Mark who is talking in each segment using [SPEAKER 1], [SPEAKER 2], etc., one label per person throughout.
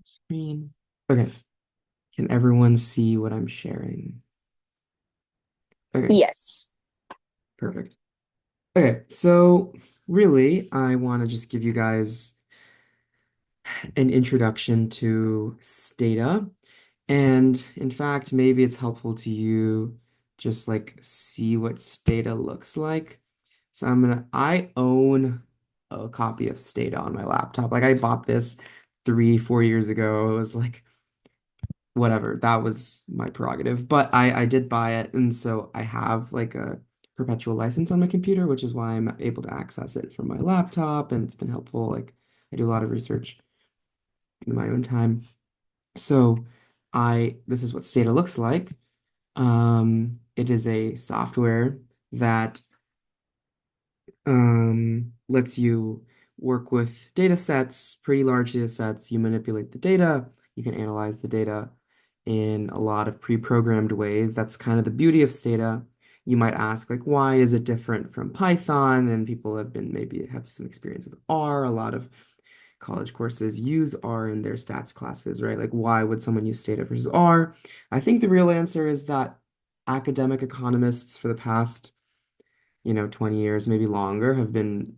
[SPEAKER 1] Screen. Okay. Can everyone see what I'm sharing? Okay,
[SPEAKER 2] Yes.
[SPEAKER 1] perfect. Okay, so really, I want to just give you guys an introduction to Stata. And in fact, maybe it's helpful to you just like see what Stata looks like. So I own a copy of Stata on my laptop. Like I bought this 3, 4 years ago. It was like whatever, that was my prerogative. But I did buy it, and so I have like a perpetual license on my computer, which is why I'm able to access it from my laptop, and it's been helpful. Like I do a lot of research in my own time. So I this is what Stata looks like. It is a software that lets you work with data sets, pretty large data sets. You manipulate the data, you can analyze the data in a lot of pre-programmed ways. That's kind of the beauty of Stata. You might ask, like, why is it different from Python? And people have been maybe have some experience with R. A lot of college courses use R in their stats classes, right? Like, why would someone use Stata versus R? I think the real answer is that academic economists for the past 20 years, maybe longer, have been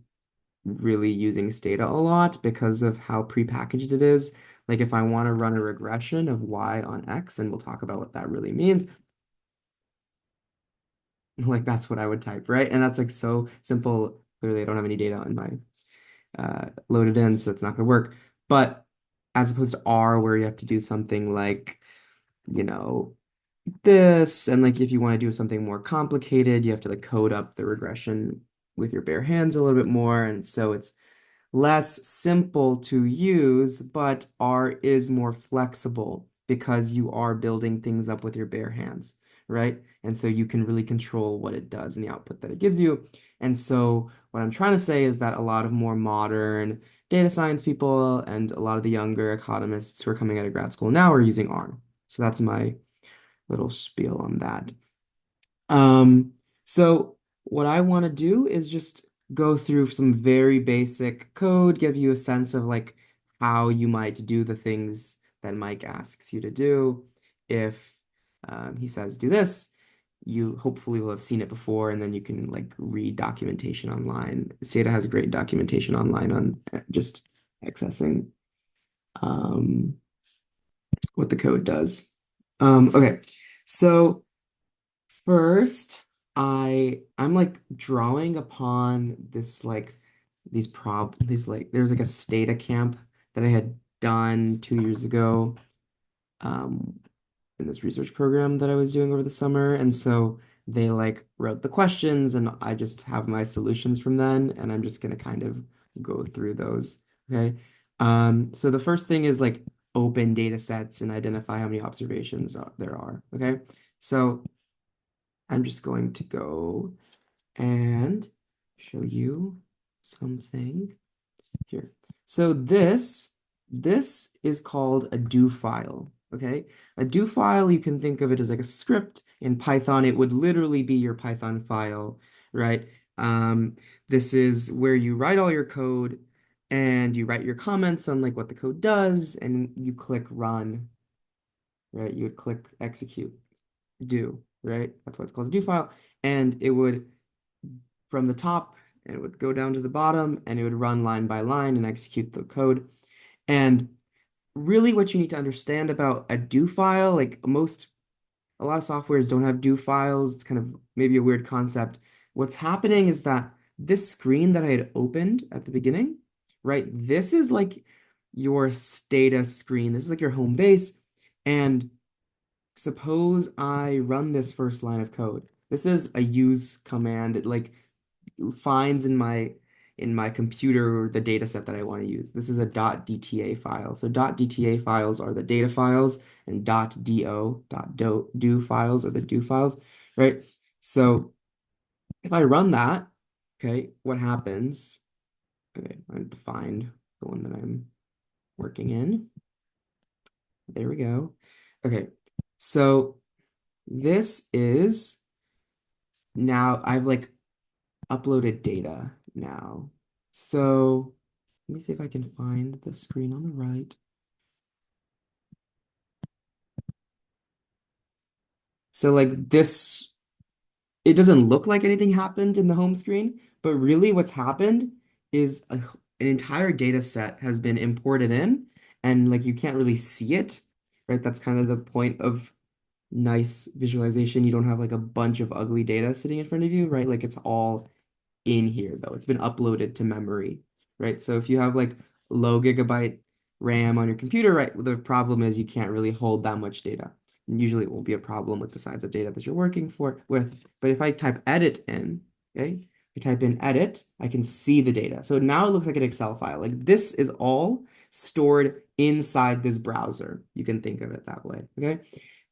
[SPEAKER 1] really using Stata a lot because of how prepackaged it is. Like if I want to run a regression of y on x, and we'll talk about what that really means, like that's what I would type, right? And that's like so simple. Clearly, I don't have any data in my loaded in, so it's not going to work. But as opposed to R, where you have to do something like, you know, this, and like if you want to do something more complicated, you have to like code up the regression with your bare hands a little bit more. And so it's less simple to use, but R is more flexible because you are building things up with your bare hands, right? And so you can really control what it does and the output that it gives you. And so what I'm trying to say is that a lot of more modern data science people and a lot of the younger economists who are coming out of grad school now are using R. So that's my little spiel on that. So what I want to do is just go through some very basic code, give you a sense of like how you might do the things that Mike asks you to do. If he says do this, you hopefully will have seen it before, and then you can like read documentation online. Stata has great documentation online on just accessing um, what the code does. Okay, so. First, I'm like drawing upon this like these like there's like a Stata camp that I had done 2 years ago um in this research program that I was doing over the summer. And so they like wrote the questions and I just have my solutions from then, and I'm just gonna kind of go through those. Okay. So the first thing is like open data sets and identify how many observations there are. Okay. So I'm just going to go and show you something here. So this is called a do file, okay? A do file, you can think of it as like a script. In Python, it would literally be your Python file, right? This is where you write all your code and you write your comments on like what the code does, and you click run, right? You would click execute, do, right? That's why it's called a do file. And it would from the top, and it would go down to the bottom, and it would run line by line and execute the code. And really what you need to understand about a do file, like a lot of softwares don't have do files. It's kind of maybe a weird concept. What's happening is that this screen that I had opened at the beginning, right? This is like your status screen. This is like your home base. And suppose I run this first line of code. This is a use command. It like finds in my computer the data set that I want to use. This is a .dta file. So .dta files are the data files, and .do files are the do files, right? So if I run that, okay, what happens? Okay, I have to find the one that I'm working in. There we go. Okay, so this is now I've like uploaded data now. So let me see if I can find the screen on the right. So like this, it doesn't look like anything happened in the home screen, but really what's happened is an entire data set has been imported in, and like you can't really see it, right? That's kind of the point of nice visualization. You don't have like a bunch of ugly data sitting in front of you, right? Like it's all in here though. It's been uploaded to memory, right? So if you have like low gigabyte RAM on your computer, right, the problem is you can't really hold that much data. And usually it won't be a problem with the size of data that you're working with. But if I type edit in, okay, I type in edit, I can see the data. So now it looks like an Excel file. Like this is all stored inside this browser. You can think of it that way, okay?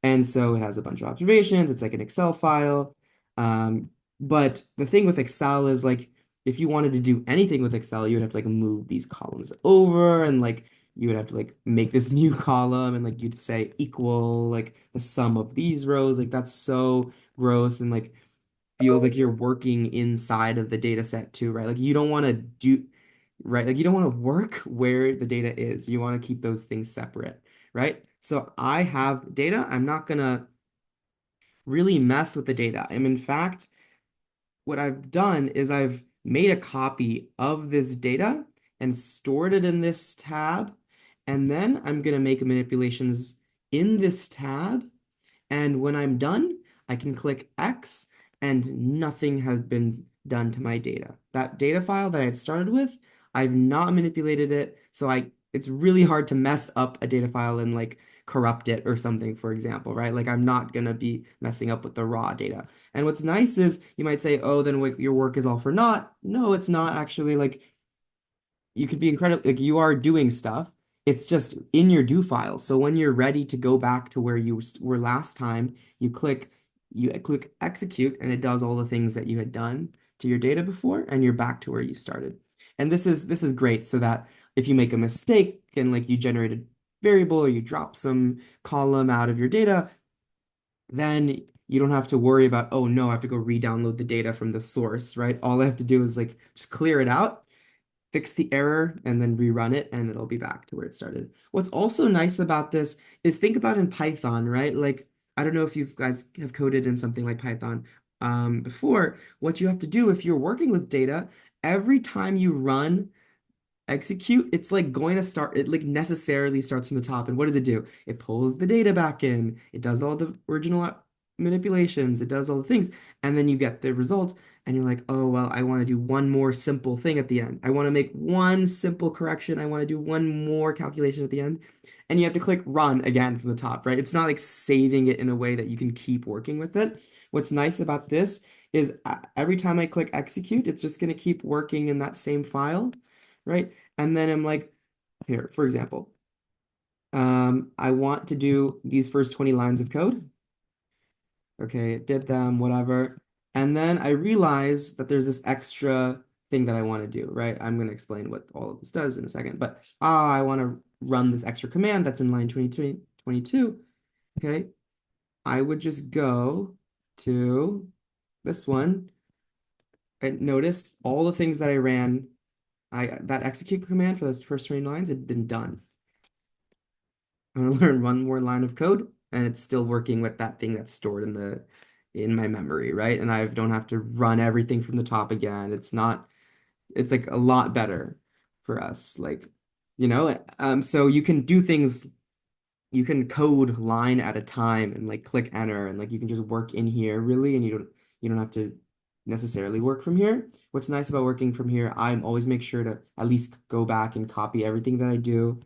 [SPEAKER 1] And so it has a bunch of observations. It's like an Excel file. Um, but the thing with Excel is like if you wanted to do anything with Excel, you would have to like move these columns over and like you would have to like make this new column and like you'd say equal like the sum of these rows. Like that's so gross and like feels like you're working inside of the data set too, right? Like you don't want to do right, like you don't want to work where the data is. You want to keep those things separate, right? So I have data. I'm not gonna really mess with the data. And in fact, what I've done is I've made a copy of this data and stored it in this tab. And then I'm going to make manipulations in this tab. And when I'm done, I can click X and nothing has been done to my data. That data file that I had started with, I've not manipulated it. So it's really hard to mess up a data file and like corrupt it or something, for example, right? Like I'm not gonna be messing up with the raw data. And what's nice is you might say, oh, then your work is all for naught. No, it's not actually. Like you could be incredible, like you are doing stuff. It's just in your do file. So when you're ready to go back to where you were last time, you click execute and it does all the things that you had done to your data before and you're back to where you started. And this is great so that if you make a mistake and like you generated variable or you drop some column out of your data, then you don't have to worry about, oh no, I have to go re-download the data from the source, right? All I have to do is like just clear it out, fix the error, and then rerun it, and it'll be back to where it started. What's also nice about this is think about in Python, right? Like, I don't know if you guys have coded in something like Python before. What you have to do if you're working with data, every time you run execute, it's like going to start, it like necessarily starts from the top. And what does it do? It pulls the data back in, it does all the original manipulations, it does all the things, and then you get the result, and you're like, oh, well, I want to do one more simple thing at the end. I want to make one simple correction. I want to do one more calculation at the end. And you have to click run again from the top, right? It's not like saving it in a way that you can keep working with it. What's nice about this is every time I click execute, it's just going to keep working in that same file, right? And then I'm like, here, for example, I want to do these first 20 lines of code. Okay, did them, whatever. And then I realize that there's this extra thing that I want to do, right? I'm going to explain what all of this does in a second, but I want to run this extra command that's in line 22. Okay, I would just go to this one and notice all the things that I ran, that execute command for those first 20 lines had been done. I'm gonna learn one more line of code, and it's still working with that thing that's stored in my memory, right? And I don't have to run everything from the top again. It's like a lot better for us. Like, so you can do things, you can code line at a time and like click enter and like you can just work in here really, and you don't have to necessarily work from here. What's nice about working from here, I always make sure to at least go back and copy everything that I do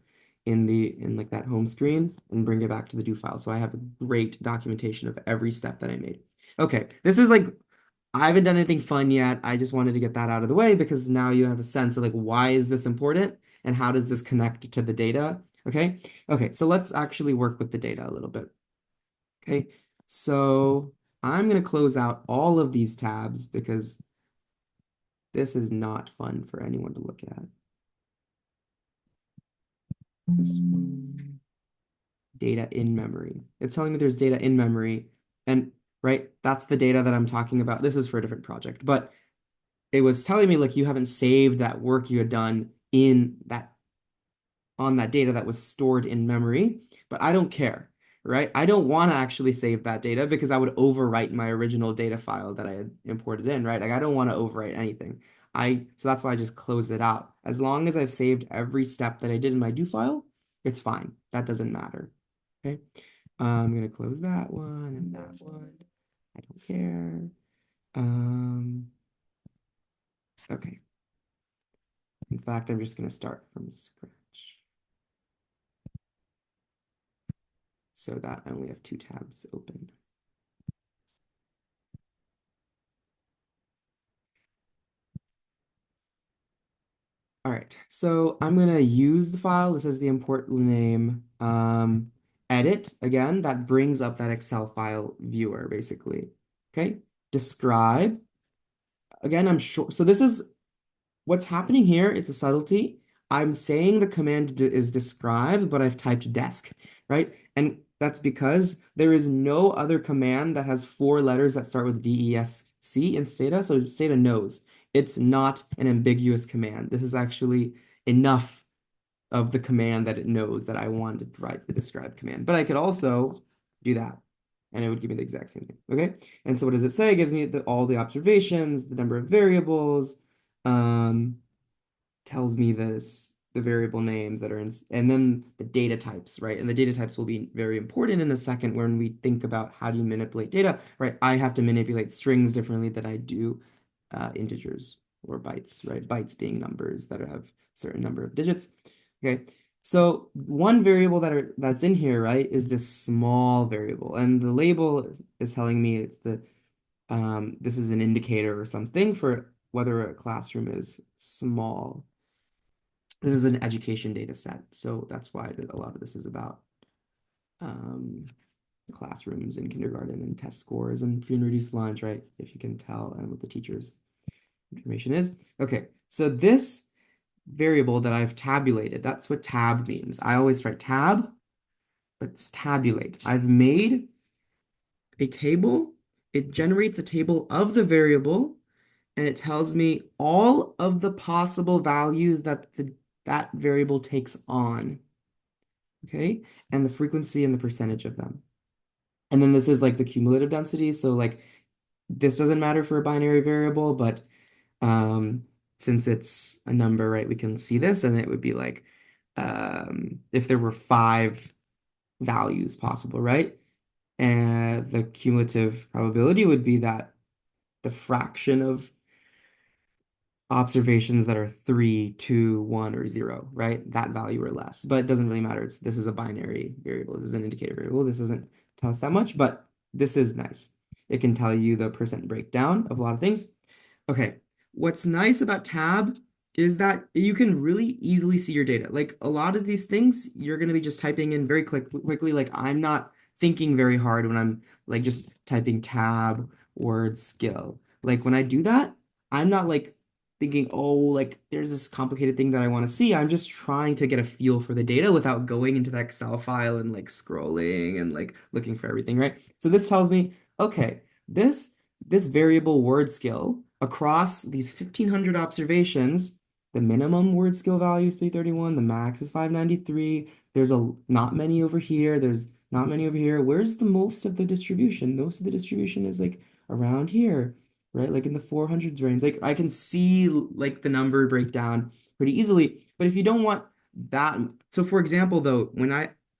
[SPEAKER 1] in like that home screen and bring it back to the do file. So I have a great documentation of every step that I made. Okay, this is like I haven't done anything fun yet. I just wanted to get that out of the way because now you have a sense of like why is this important and how does this connect to the data? Okay. Okay, so let's actually work with the data a little bit. Okay. So I'm going to close out all of these tabs because this is not fun for anyone to look at. This one. Data in memory. It's telling me there's data in memory. And right, that's the data that I'm talking about. This is for a different project, but it was telling me like you haven't saved that work you had done in that on that data that was stored in memory, but I don't care, right? I don't want to actually save that data because I would overwrite my original data file that I had imported in, right? Like I don't want to overwrite anything. So that's why I just close it out. As long as I've saved every step that I did in my do file, it's fine. That doesn't matter. Okay. I'm gonna close that one and that one. I don't care. Um, okay. In fact, I'm just gonna start from scratch so that I only have two tabs open. All right, so I'm gonna use the file. This is the import name. Edit again. That brings up that Excel file viewer, basically. Okay. Describe. Again, I'm sure. So this is what's happening here. It's a subtlety. I'm saying the command is describe, but I've typed desk, right? And that's because there is no other command that has four letters that start with DESC in Stata. So Stata knows it's not an ambiguous command. This is actually enough of the command that it knows that I want to provide the describe command. But I could also do that, and it would give me the exact same thing. Okay. And so what does it say? It gives me all the observations, the number of variables, um, tells me the variable names that are in, and then the data types, right? And the data types will be very important in a second when we think about how do you manipulate data, right? I have to manipulate strings differently than I do integers or bytes, right? Bytes being numbers that have a certain number of digits. Okay. So one variable that's in here, right, is this small variable, and the label is telling me it's the this is an indicator or something for whether a classroom is small. This is an education data set, so that's why a lot of this is about um, classrooms in kindergarten and test scores and free and reduced lunch, right? If you can tell and what the teacher's information is. Okay, so this variable that I've tabulated, that's what tab means. I always write tab, but it's tabulate. I've made a table. It generates a table of the variable, and it tells me all of the possible values that that variable takes on. Okay, and the frequency and the percentage of them. And then this is like the cumulative density. So like this doesn't matter for a binary variable, but since it's a number, right, we can see this, and it would be like if there were five values possible, right? And the cumulative probability would be that the fraction of observations that are 3, 2, 1, or 0, right? That value or less. But it doesn't really matter. This is a binary variable. This is an indicator variable. This doesn't tell us that much, but this is nice. It can tell you the percent breakdown of a lot of things. Okay, what's nice about tab is that you can really easily see your data. Like a lot of these things, you're going to be just typing in very quickly. Like I'm not thinking very hard when I'm like just typing tab word skill. Like when I do that, I'm not like thinking, oh, like there's this complicated thing that I want to see. I'm just trying to get a feel for the data without going into the Excel file and like scrolling and like looking for everything, right? So this tells me, okay, this variable word skill across these 1,500 observations, the minimum word skill value is 331, the max is 593. There's not many over here. There's not many over here. Where's the most of the distribution? Most of the distribution is like around here, right? Like in the 400s range. Like I can see like the number breakdown pretty easily. But if you don't want that, so for example, though,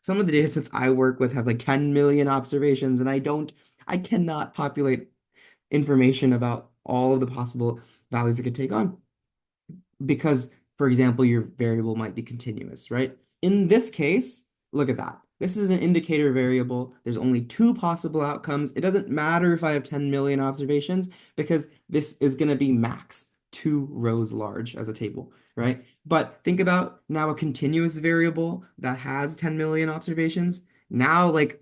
[SPEAKER 1] some of the data sets I work with have like 10 million observations, and I cannot populate information about all of the possible values it could take on because, for example, your variable might be continuous, right? In this case, look at that. This is an indicator variable. There's only two possible outcomes. It doesn't matter if I have 10 million observations because this is going to be max 2 rows large as a table, right? But think about now a continuous variable that has 10 million observations. Now, like,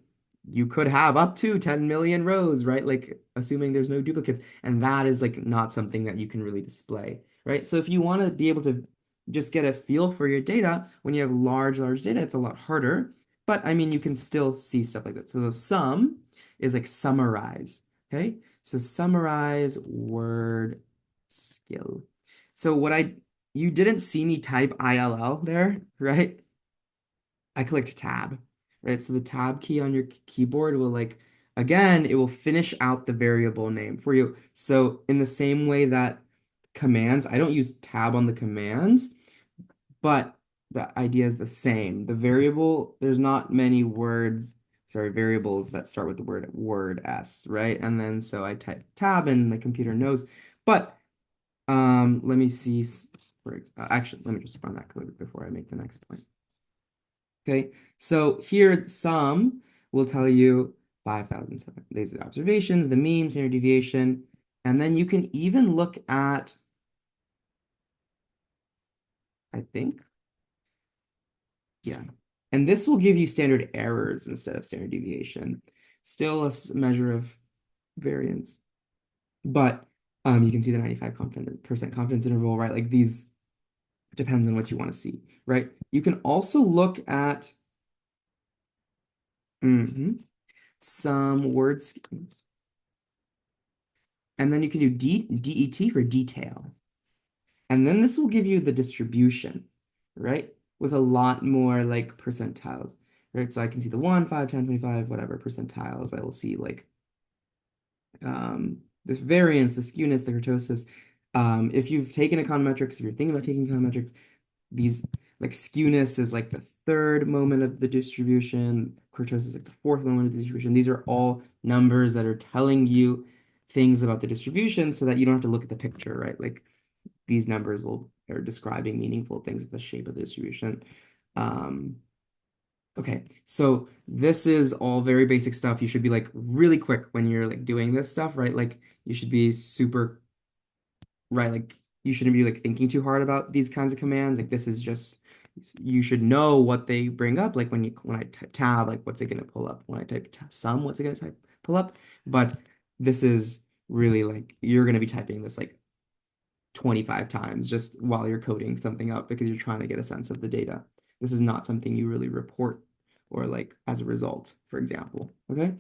[SPEAKER 1] you could have up to 10 million rows, right? Like, assuming there's no duplicates. And that is like not something that you can really display, right? So if you want to be able to just get a feel for your data, when you have large data, it's a lot harder. But I mean, you can still see stuff like that. So sum is like summarize. Okay. So summarize word skill. So you didn't see me type ILL there, right? I clicked tab. right? So the tab key on your keyboard will like, again, it will finish out the variable name for you. So in the same way that commands, I don't use tab on the commands, but the idea is the same. The variable, there's not many words, sorry, variables that start with the word s, right? And then so I type tab and my computer knows. But let me see. Actually, let me just run that code before I make the next point. Okay, so here sum will tell you 5,007. These are the observations, the mean, standard deviation, and then you can even look at, I think, yeah. And this will give you standard errors instead of standard deviation. Still a measure of variance. But you can see the 95% confidence interval, right? Like these depends on what you want to see, right? You can also look at some word schemes. And then you can do DET for detail. And then this will give you the distribution, right? With a lot more like percentiles, right? So I can see the 1, 5, 10, 25, whatever percentiles. I will see like this variance, the skewness, the kurtosis. If you've taken econometrics, if you're thinking about taking econometrics, these like skewness is like the third moment of the distribution, kurtosis is like the fourth moment of the distribution. These are all numbers that are telling you things about the distribution so that you don't have to look at the picture, right? Like these numbers will are describing meaningful things of the shape of the distribution. Um, okay, so this is all very basic stuff. You should be like really quick when you're like doing this stuff, right? Like you should be super, right? Like you shouldn't be like thinking too hard about these kinds of commands. Like this is just you should know what they bring up. Like when I type tab, like what's it gonna pull up? When I type sum, what's it gonna type pull up? But this is really like you're gonna be typing this like 25 times just while you're coding something up because you're trying to get a sense of the data. This is not something you really report or like as a result, for example. Okay.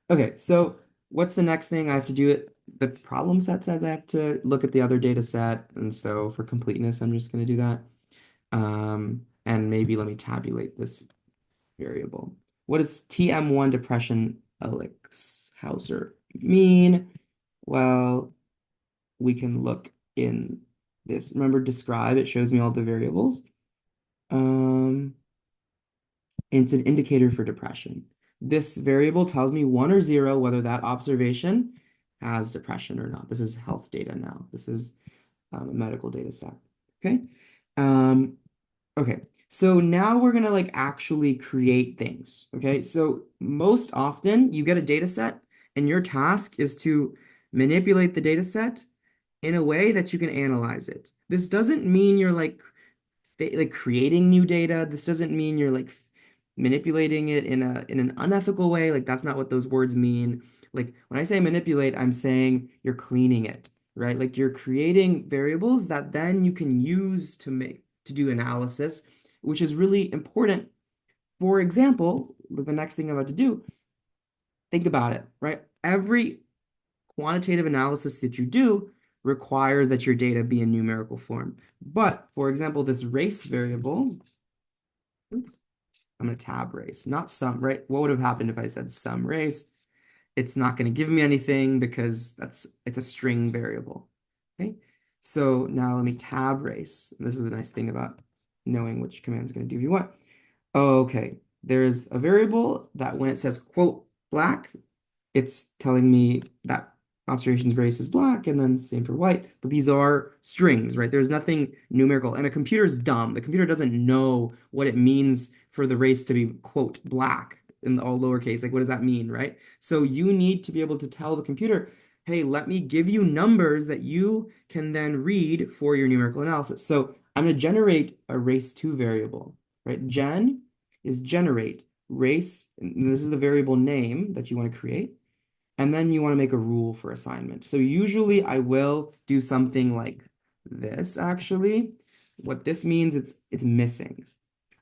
[SPEAKER 1] Okay. So what's the next thing I have to do? It the problem set says I have to look at the other data set. And so for completeness, I'm just going to do that. And maybe let me tabulate this variable. What does TM1 depression Elixhauser mean? Well, we can look in this. Remember, describe, it shows me all the variables. Um, it's an indicator for depression. This variable tells me 1 or 0 whether that observation has depression or not. This is health data now. This is a medical data set. Okay. Um, okay. So now we're gonna like actually create things. Okay. So most often you get a data set and your task is to manipulate the data set in a way that you can analyze it. This doesn't mean you're like creating new data. This doesn't mean you're like manipulating it in an unethical way. Like that's not what those words mean. Like when I say manipulate, I'm saying you're cleaning it, right? Like you're creating variables that then you can use to do analysis, which is really important. For example, with the next thing I'm about to do, think about it, right? Every quantitative analysis that you do requires that your data be in numerical form. But for example, this race variable, oops, I'm going to tab race, not sum, right? What would have happened if I said sum race? It's not going to give me anything because it's a string variable. Okay. So now let me tab race. This is the nice thing about knowing which command is going to do you what. Okay. There's a variable that when it says quote black, it's telling me that observation's race is black and then same for white. But these are strings, right? There's nothing numerical. And a computer's dumb. The computer doesn't know what it means for the race to be, quote, black in all lowercase. Like, what does that mean, right? So you need to be able to tell the computer, hey, let me give you numbers that you can then read for your numerical analysis. So I'm going to generate a race2 variable, right? Gen is generate race, and this is the variable name that you want to create. And then you want to make a rule for assignment. So usually I will do something like this actually. What this means, it's missing.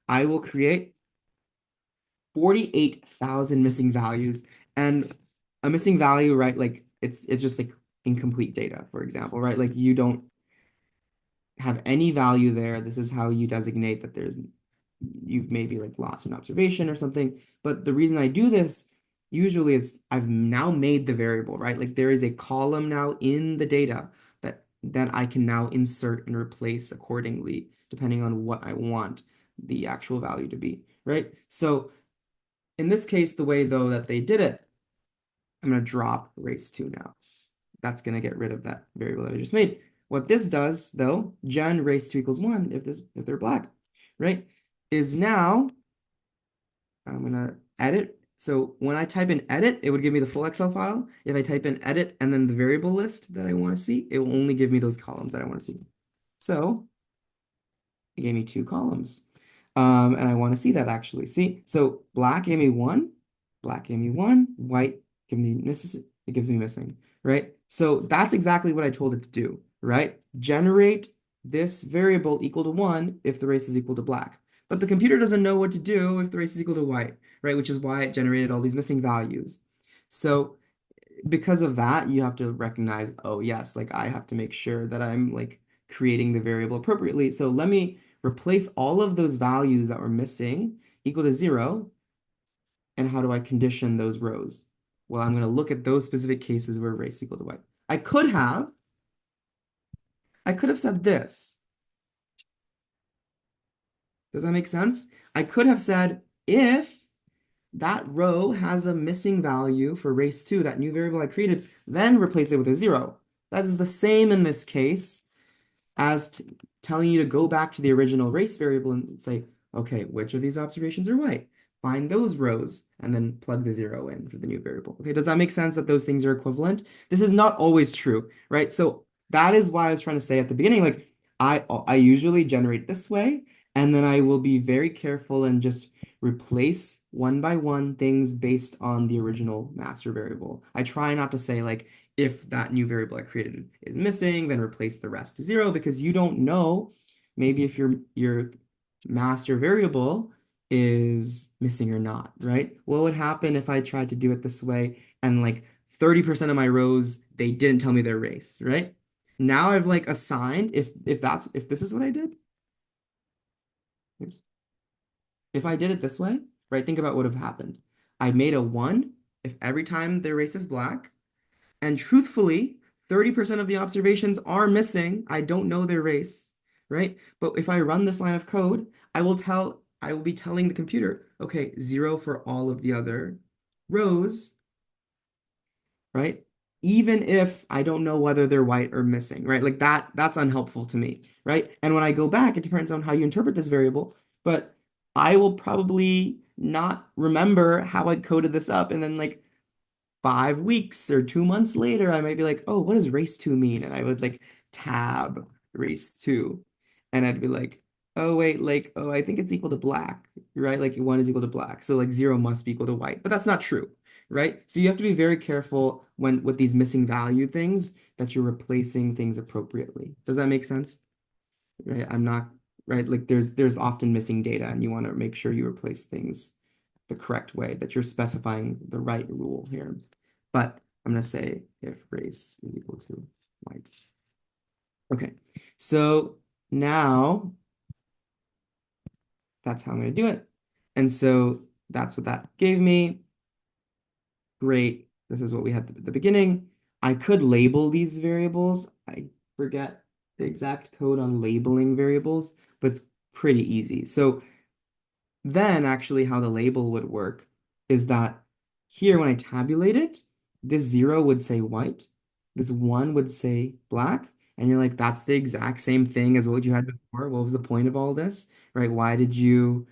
[SPEAKER 1] I will create 48,000 missing values. And a missing value, right? Like it's just like incomplete data, for example, right? Like you don't have any value there. This is how you designate that there's. you've maybe like lost an observation or something. But the reason I do this, usually it's I've now made the variable, right? Like there is a column now in the data that I can now insert and replace accordingly, depending on what I want the actual value to be, right? So in this case, the way though that they did it, I'm going to drop race 2 now. That's going to get rid of that variable that I just made. What this does, though, gen race 2 equals 1 if they're black, right? Is now I'm gonna edit. So when I type in edit, it would give me the full Excel file. If I type in edit and then the variable list that I want to see, it will only give me those columns that I want to see. So it gave me 2 columns. And I want to see that actually. See, so black gave me 1, black gave me 1, white give me misses, it gives me missing, right? So that's exactly what I told it to do, right? Generate this variable equal to 1 if the race is equal to black. But the computer doesn't know what to do if the race is equal to white, right? Which is why it generated all these missing values. So because of that, you have to recognize, oh yes, like I have to make sure that I'm like creating the variable appropriately. So let me replace all of those values that were missing equal to 0. And how do I condition those rows? Well, I'm going to look at those specific cases where race equal to white. I could have, I could have said this. Does that make sense? I could have said if that row has a missing value for race 2, that new variable I created, then replace it with a 0. That is the same in this case as telling you to go back to the original race variable and say, okay, which of these observations are white? Find those rows and then plug the 0 in for the new variable. Okay, does that make sense that those things are equivalent? This is not always true, right? So that is why I was trying to say at the beginning, like I usually generate this way, and then I will be very careful and just replace one by one things based on the original master variable. I try not to say like, if that new variable I created is missing, then replace the rest to 0 because you don't know. Maybe if your master variable is missing or not, right? What would happen if I tried to do it this way and like 30% of my rows, they didn't tell me their race, right? Now I've like assigned if this is what I did. Oops. If I did it this way, right? Think about what would have happened. I made a 1 if every time their race is black. And truthfully, 30% of the observations are missing. I don't know their race, right? But if I run this line of code, I will be telling the computer, okay, 0 for all of the other rows, right? Even if I don't know whether they're white or missing, right? Like that's unhelpful to me, right? And when I go back, it depends on how you interpret this variable, but I will probably not remember how I coded this up. And then like 5 weeks or 2 months later, I might be like, oh, what does race 2 mean? And I would like tab race 2. And I'd be like, oh, wait, like, oh, I think it's equal to black, right? Like 1 is equal to black. So like 0 must be equal to white. But that's not true, right? So you have to be very careful when with these missing value things that you're replacing things appropriately. Does that make sense? Right? I'm not, right? Like there's often missing data and you want to make sure you replace things the correct way, that you're specifying the right rule here. But I'm going to say if race is equal to white. Okay, so now that's how I'm going to do it. And so that's what that gave me. Great. This is what we had at the beginning. I could label these variables. I forget the exact code on labeling variables, but it's pretty easy. So then actually how the label would work is that here when I tabulate it, this 0 would say white, this 1 would say black, and you're like, that's the exact same thing as what you had before. What was the point of all this, right? Why did you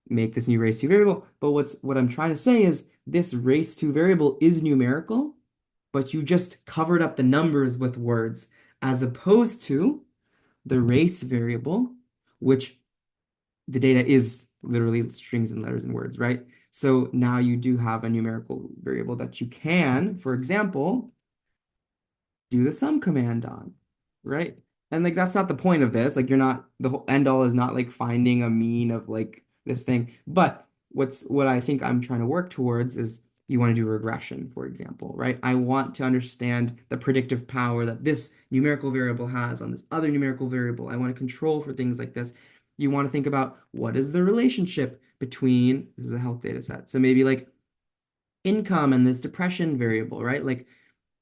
[SPEAKER 1] make this new race 2 variable? But what I'm trying to say is this race 2 variable is numerical, but you just covered up the numbers with words as opposed to the race variable, which the data is literally strings and letters and words, right? So now you do have a numerical variable that you can, for example, do the sum command on, right? And like that's not the point of this. Like you're not the whole end all is not like finding a mean of like this thing. But what I think I'm trying to work towards is you want to do regression, for example, right? I want to understand the predictive power that this numerical variable has on this other numerical variable. I want to control for things like this. you want to think about what is the relationship between, this is a health data set. So maybe like income and this depression variable, right? Like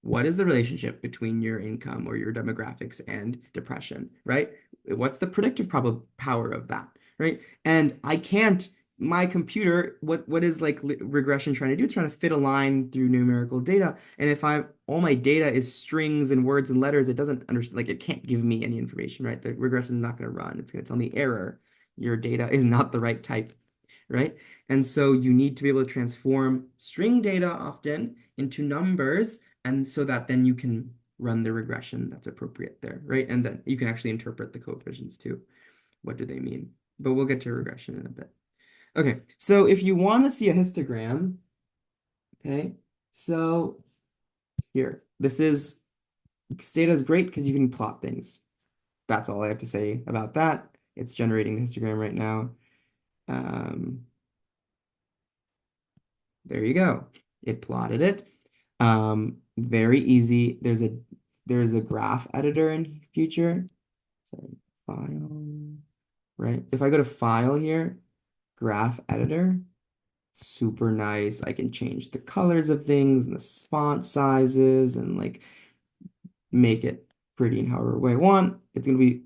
[SPEAKER 1] what is the relationship between your income or your demographics and depression, right? What's the predictive prob power of that, right? And I can't, my computer, what is like regression trying to do? It's trying to fit a line through numerical data. And if I all my data is strings and words and letters, it doesn't understand, like it can't give me any information, right? The regression is not going to run. It's going to tell me error. Your data is not the right type, right? And so you need to be able to transform string data often into numbers, and so that then you can run the regression that's appropriate there, right? And then you can actually interpret the coefficients too. What do they mean? But we'll get to regression in a bit. Okay, so if you want to see a histogram, okay, so here, this is, Stata is great because you can plot things. That's all I have to say about that. It's generating the histogram right now. Um, There you go. It plotted it. Very easy. There's a graph editor in future. So file, right? If I go to file here, graph editor, super nice. I can change the colors of things and the font sizes and like make it pretty in however way I want. It's gonna be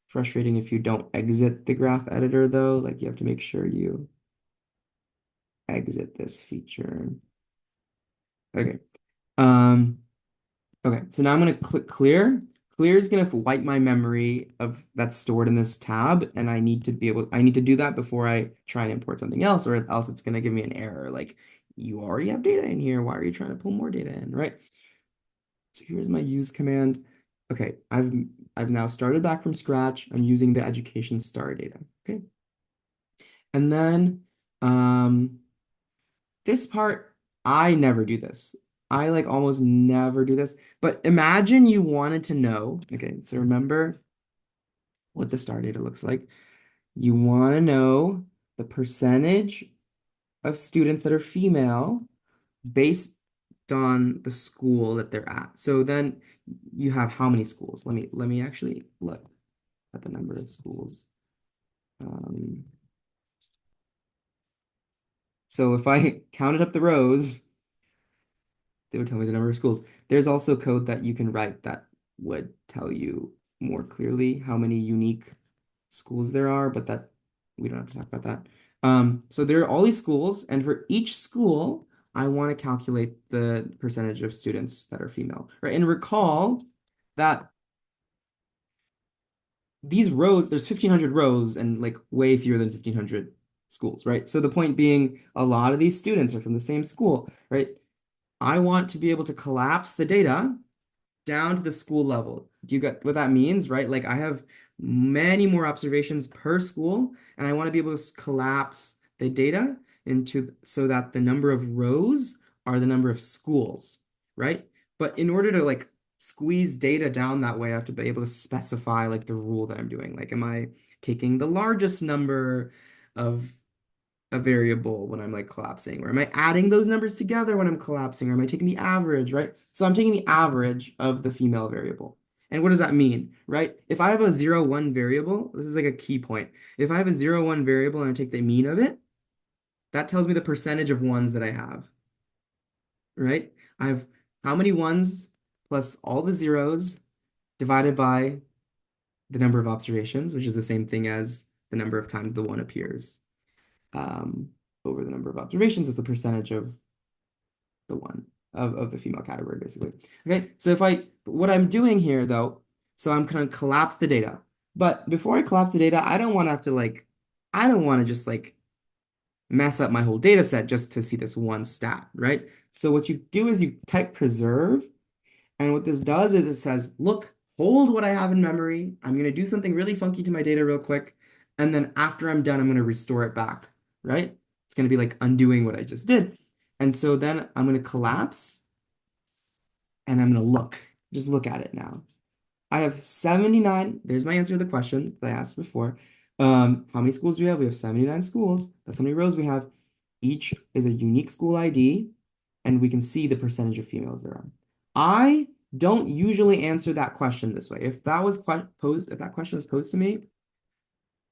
[SPEAKER 1] frustrating if you don't exit the graph editor though. Like you have to make sure you exit this feature. Okay. Um, Okay, so now I'm gonna click clear. Clear is gonna wipe my memory of that's stored in this tab, and I need to do that before I try and import something else, or else it's gonna give me an error like you already have data in here. Why are you trying to pull more data in, right? So here's my use command. Okay, I've now started back from scratch. I'm using the education star data. Okay, and then this part, I never do this. I like almost never do this. But imagine you wanted to know. Okay, so remember what the star data looks like. You want to know the percentage of students that are female based on the school that they're at. So then you have how many schools? Let me actually look at the number of schools. Um, so if I counted up the rows, they would tell me the number of schools. There's also code that you can write that would tell you more clearly how many unique schools there are, but that we don't have to talk about that. So there are all these schools, and for each school, I want to calculate the percentage of students that are female, right? And recall that these rows, there's 1,500 rows and like way fewer than 1,500 schools, right? So the point being, a lot of these students are from the same school, right? I want to be able to collapse the data down to the school level. Do you get what that means, right? Like I have many more observations per school, and I want to be able to collapse the data into so that the number of rows are the number of schools, right? But in order to like squeeze data down that way, I have to be able to specify like the rule that I'm doing. Like, am I taking the largest number of a variable when I'm like collapsing? Or am I adding those numbers together when I'm collapsing? Or am I taking the average, right? So I'm taking the average of the female variable. And what does that mean, right? If I have a 0, 1 variable, this is like a key point. If I have a 0, 1 variable and I take the mean of it, that tells me the percentage of ones that I have, right? I have how many ones plus all the zeros divided by the number of observations, which is the same thing as the number of times the one appears. um, over the number of observations is the percentage of the one of the female category, basically. Okay, so if I, what I'm doing here though, so I'm gonna collapse the data. But before I collapse the data, I don't want to have to like, I don't want to just like mess up my whole data set just to see this one stat, right? So what you do is you type preserve, and what this does is it says, look, hold what I have in memory. I'm going to do something really funky to my data real quick. And then after I'm done, I'm going to restore it back, right? It's going to be like undoing what I just did. And so then I'm going to collapse and I'm going to look, just look at it now. I have 79. There's my answer to the question that I asked before. How many schools do we have? We have 79 schools. That's how many rows we have. Each is a unique school ID, and we can see the percentage of females there are. I don't usually answer that question this way. If that question was posed to me,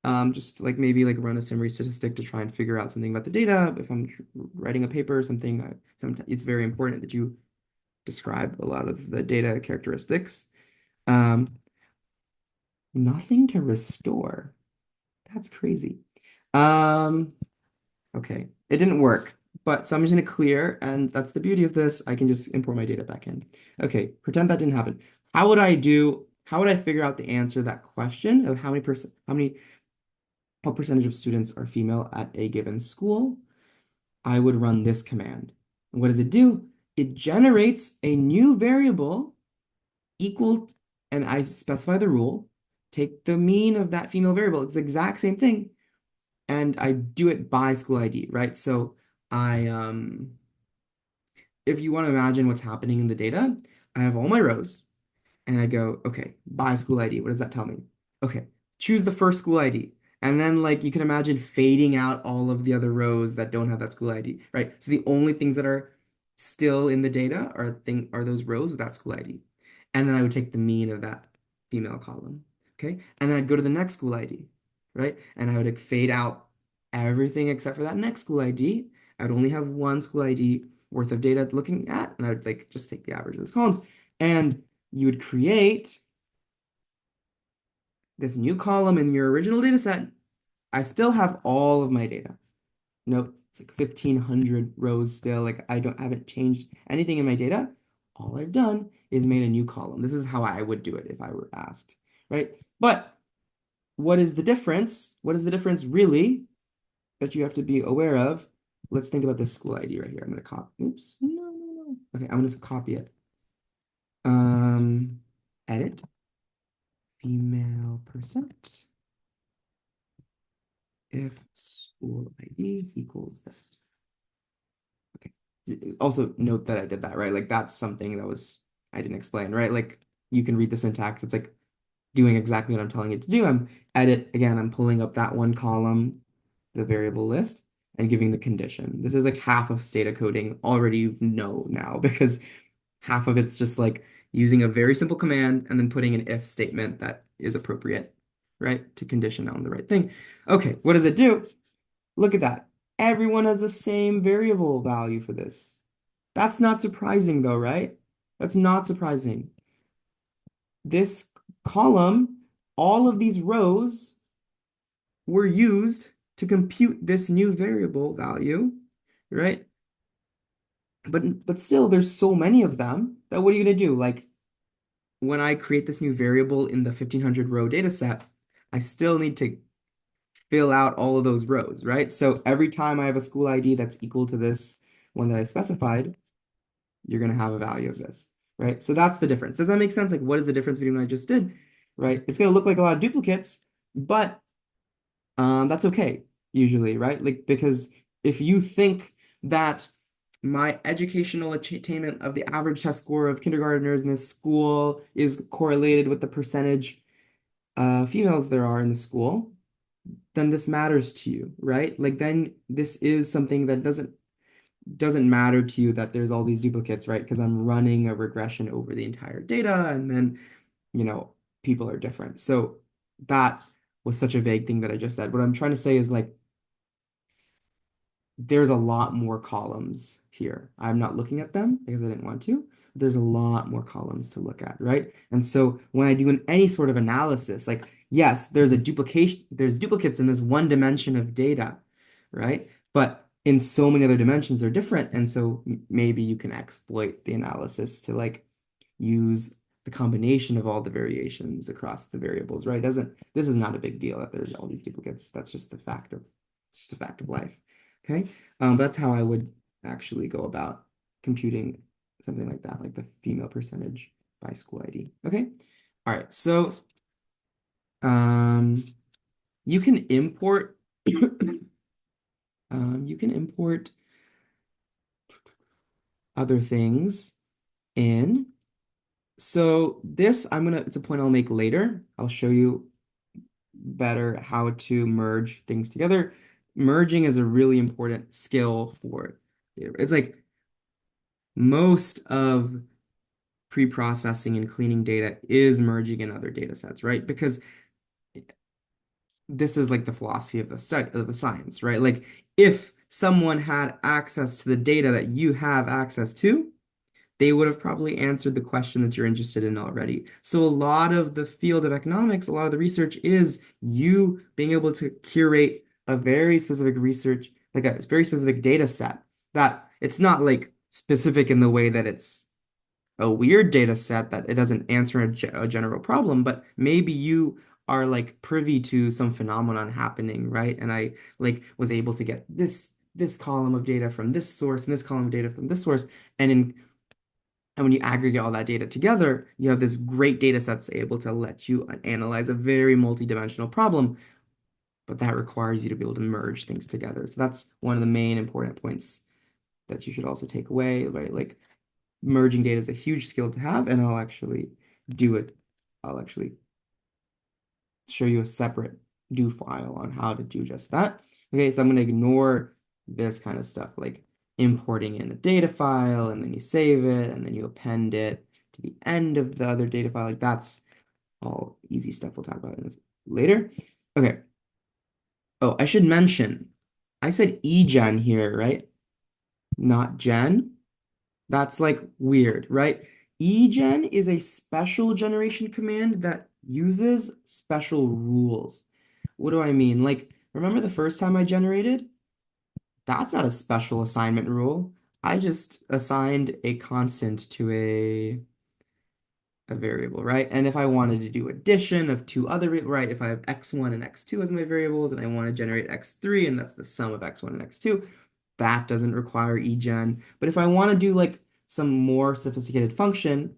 [SPEAKER 1] Just like maybe like run a summary statistic to try and figure out something about the data. If I'm writing a paper or something, sometimes it's very important that you describe a lot of the data characteristics. Um, Nothing to restore. That's crazy. Um, okay, it didn't work, but so I'm just gonna clear, and that's the beauty of this. I can just import my data back in. Okay, pretend that didn't happen. How would I figure out the answer to that question of what percentage of students are female at a given school? I would run this command. And what does it do? It generates a new variable equal, and I specify the rule, take the mean of that female variable. It's the exact same thing. And I do it by school ID, right? So I if you want to imagine what's happening in the data, I have all my rows and I go, okay, by school ID. What does that tell me? Okay, choose the first school ID. And then like you can imagine fading out all of the other rows that don't have that school ID, right? So the only things that are still in the data are those rows with that school ID. And then I would take the mean of that female column. Okay. And then I'd go to the next school ID, right? And I would like, fade out everything except for that next school ID. I would only have one school ID worth of data looking at, and I would like just take the average of those columns. And you would create this new column in your original data set. I still have all of my data. Note, it's like 1,500 rows still. Like haven't changed anything in my data. All I've done is made a new column. This is how I would do it if I were asked, right? But what is the difference? What is the difference really that you have to be aware of? Let's think about this school ID right here. I'm going to copy. Oops. No, no, no. Okay, I'm going to copy it. Um, Edit female percent if school ID equals this. Okay. Also note that I did that, right? Like that's something that was I didn't explain, right? Like you can read the syntax. It's like doing exactly what I'm telling it to do. I'm edit again, I'm pulling up that one column, the variable list, and giving the condition. This is like half of Stata coding already you know now because half of it's just like using a very simple command and then putting an if statement that is appropriate, right? To condition on the right thing. Okay, what does it do? Look at that. Everyone has the same variable value for this. That's not surprising though, right? That's not surprising. This column, all of these rows were used to compute this new variable value, right? But still, there's so many of them that what are you gonna do? Like when I create this new variable in the 1,500 row data set, I still need to fill out all of those rows, right? So every time I have a school ID that's equal to this one that I specified, you're going to have a value of this, right? So that's the difference. Does that make sense? Like, what is the difference between what I just did, right? It's going to look like a lot of duplicates, but that's okay usually, right? Like, because if you think that my educational attainment of the average test score of kindergarteners in this school is correlated with the percentage females there are in the school, then this matters to you, right? Like then this is something that doesn't matter to you that there's all these duplicates, right? Because I'm running a regression over the entire data and then, you know, people are different. So that was such a vague thing that I just said. What I'm trying to say is like there's a lot more columns here. I'm not looking at them because I didn't want to. There's a lot more columns to look at, right? And so when I do any sort of analysis, like, yes, there's duplicates in this one dimension of data, right? But in so many other dimensions, they're different. And so maybe you can exploit the analysis to like use the combination of all the variations across the variables, right? This is not a big deal that there's all these duplicates. It's just a fact of life. Okay. That's how I would actually go about computing something like that, like the female percentage by school ID. Okay. All right. So um, you can import you can import other things in. So this it's a point I'll make later. I'll show you better how to merge things together. Merging is a really important skill for data. It's like most of pre-processing and cleaning data is merging in other data sets, right? Because this is like the philosophy of the study of the science, right? Like if someone had access to the data that you have access to, they would have probably answered the question that you're interested in already. So a lot of the field of economics, a lot of the research is you being able to curate a very specific research, like a very specific data set that it's not like specific in the way that it's a weird data set that it doesn't answer a general problem, but maybe you are like privy to some phenomenon happening, right? And I like was able to get this column of data from this source and this column of data from this source, and in and when you aggregate all that data together, you have this great data set that's able to let you analyze a very multidimensional problem, but that requires you to be able to merge things together. So that's one of the main important points that you should also take away, right? Like merging data is a huge skill to have, and I'll actually do it. I'll actually show you a separate do file on how to do just that. Okay, so I'm going to ignore this kind of stuff like importing in a data file and then you save it and then you append it to the end of the other data file. Like that's all easy stuff we'll talk about later. Okay. Oh, I should mention, I said egen here, right? Not gen. That's like weird, right? Egen is a special generation command that uses special rules. What do I mean? Like, remember the first time I generated? That's not a special assignment rule. I just assigned a constant to a variable, right? And if I wanted to do addition of two other, right? If I have x1 and x2 as my variables, and I want to generate x3, and that's the sum of x1 and x2, that doesn't require egen. But if I want to do like some more sophisticated function,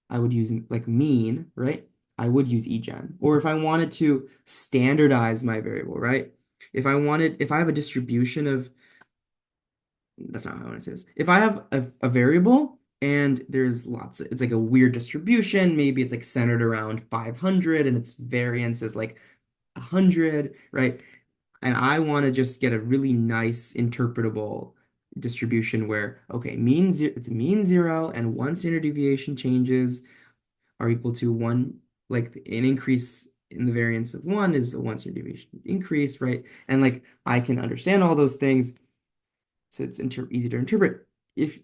[SPEAKER 1] I would use like mean, right? I would use egen. Or if I wanted to standardize my variable, right? If I have a distribution of, that's not how I want to say this. If I have a variable and there's it's like a weird distribution, maybe it's like centered around 500 and its variance is like 100, right? And I want to just get a really nice interpretable distribution where, okay, it's mean zero and one standard deviation changes are equal to one, like an increase in the variance of one is a one standard deviation increase, right? And like I can understand all those things, so it's easy to interpret. If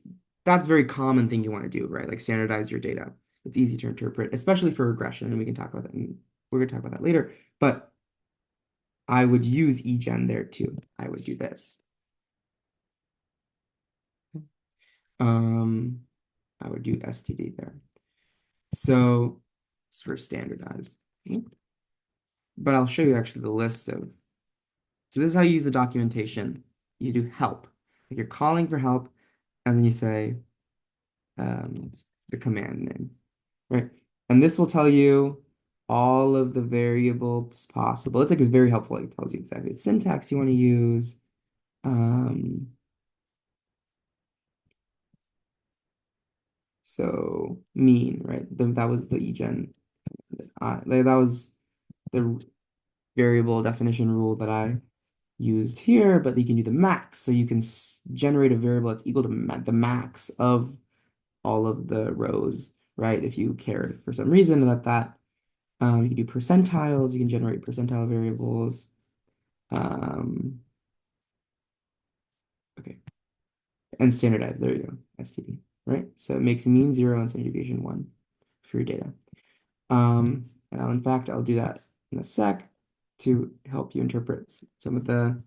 [SPEAKER 1] that's a very common thing you want to do, right? Like standardize your data. It's easy to interpret, especially for regression, and we can talk about that. We're going to talk about that later. But I would use egen there too. I would do this. Um, I would do std there. So it's for standardize. But I'll show you actually the list of. So this is how you use the documentation. You do help. Like you're calling for help, and then you say um, the command name, right? And this will tell you all of the variables possible. It's like it's very helpful. It tells you exactly the syntax you want to use. Um, so mean, right? That was the egen. That was the variable definition rule that I used here, but you can do the max. So you can generate a variable that's equal to the max of all of the rows, right? If you care for some reason about that. You can do percentiles, you can generate percentile variables. Okay, and standardize, there you go, STD, right? So it makes mean zero and standard deviation one for your data. And in fact, I'll do that in a sec to help you interpret some of the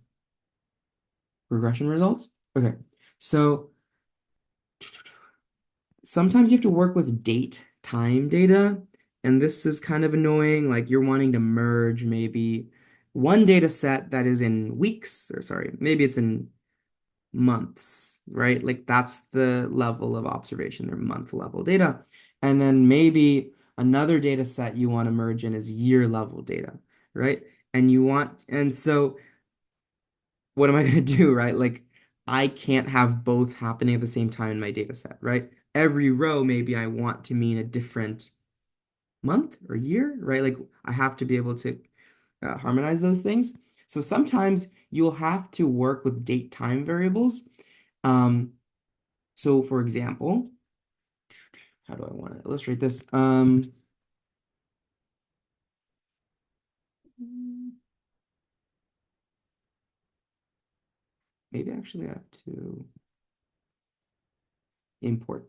[SPEAKER 1] regression results. Okay, so sometimes you have to work with date time data, and this is kind of annoying. Like you're wanting to merge maybe one data set that is in weeks, or sorry, maybe it's in months, right? Like that's the level of observation, their month level data. And then maybe another data set you want to merge in is year level data, right? And so what am I going to do, right? Like I can't have both happening at the same time in my data set, right? Every row, maybe I want to mean a different month or year, right? Like I have to be able to harmonize those things. So sometimes you'll have to work with date time variables. Um, so for example, how do I want to illustrate this? maybe actually import,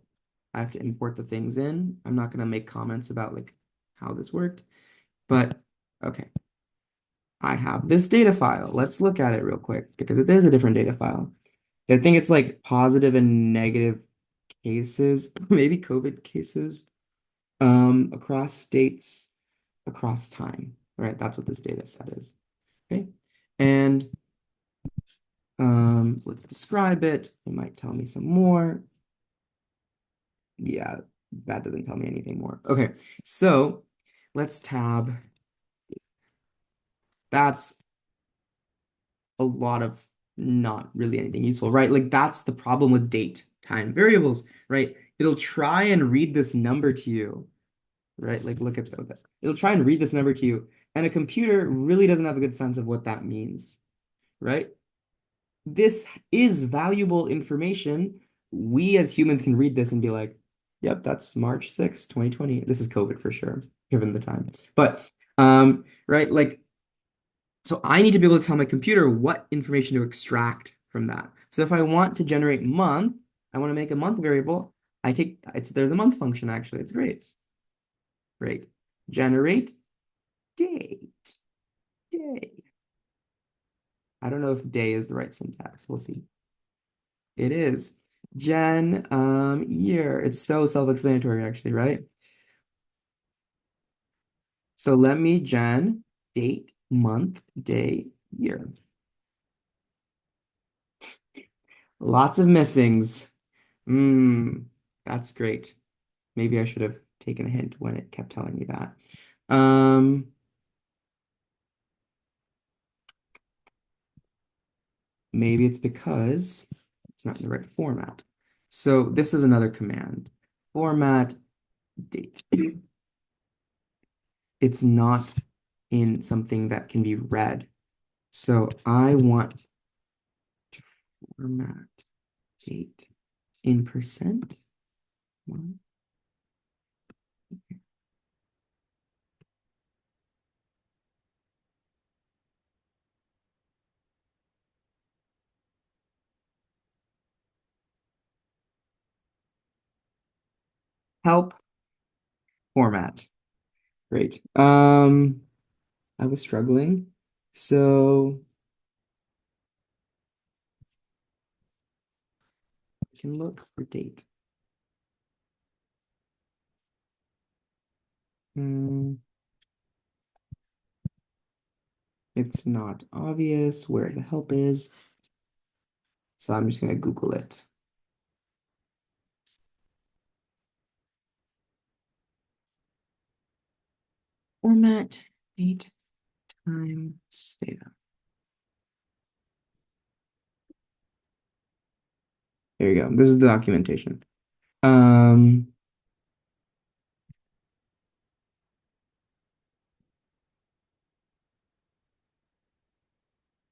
[SPEAKER 1] I have to import the things in. I'm not gonna make comments about like how this worked, but okay. I have this data file. Let's look at it real quick because it is a different data file. I think it's like positive and negative cases, maybe COVID cases, across states, across time, right? That's what this data set is. Okay. And let's describe it. It might tell me some more. Yeah, that doesn't tell me anything more. Okay, so let's tab. That's a lot of not really anything useful, right? Like that's the problem with date time variables, right? It'll try and read this number to you, right? Like look at that. It'll try and read this number to you, and a computer really doesn't have a good sense of what that means, right? This is valuable information. We as humans can read this and be like, yep, that's March 6th, 2020. This is COVID for sure, given the time. But right, like so I need to be able to tell my computer what information to extract from that. So if I want to generate month, I want to make a month variable, I take it's there's a month function actually. It's great. Great. Generate date. Day. I don't know if day is the right syntax. We'll see. It is. Gen year. It's so self-explanatory actually, right? So let me gen date, month, day, year. Lots of missings. Hmm, that's great. Maybe I should have taken a hint when it kept telling me that. Um, maybe it's because it's not in the right format. So this is another command. Format date. It's not in something that can be read. So I want to format date in percent. Help format. Great. I was struggling. So I can look for date. Hmm, it's not obvious where the help is. So I'm just gonna Google it. Format, date, time, Stata. There you go. This is the documentation. Um,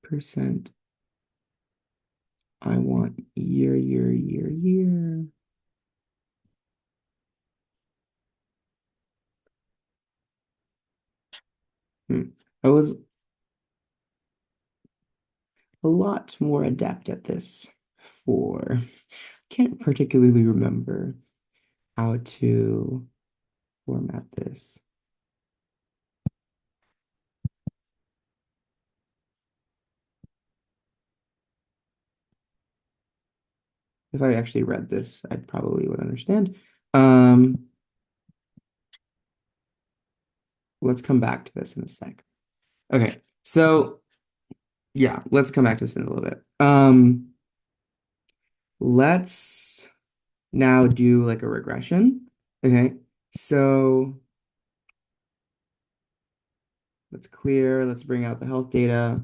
[SPEAKER 1] percent. I want year, year, year, year. Hmm. I was a lot more adept at this for, can't particularly remember how to format this. If I actually read this, I probably would understand. Um, let's come back to this in a sec. Okay, so yeah, let's come back to this in a little bit. Let's now do like a regression. Okay, so let's clear, let's bring out the health data.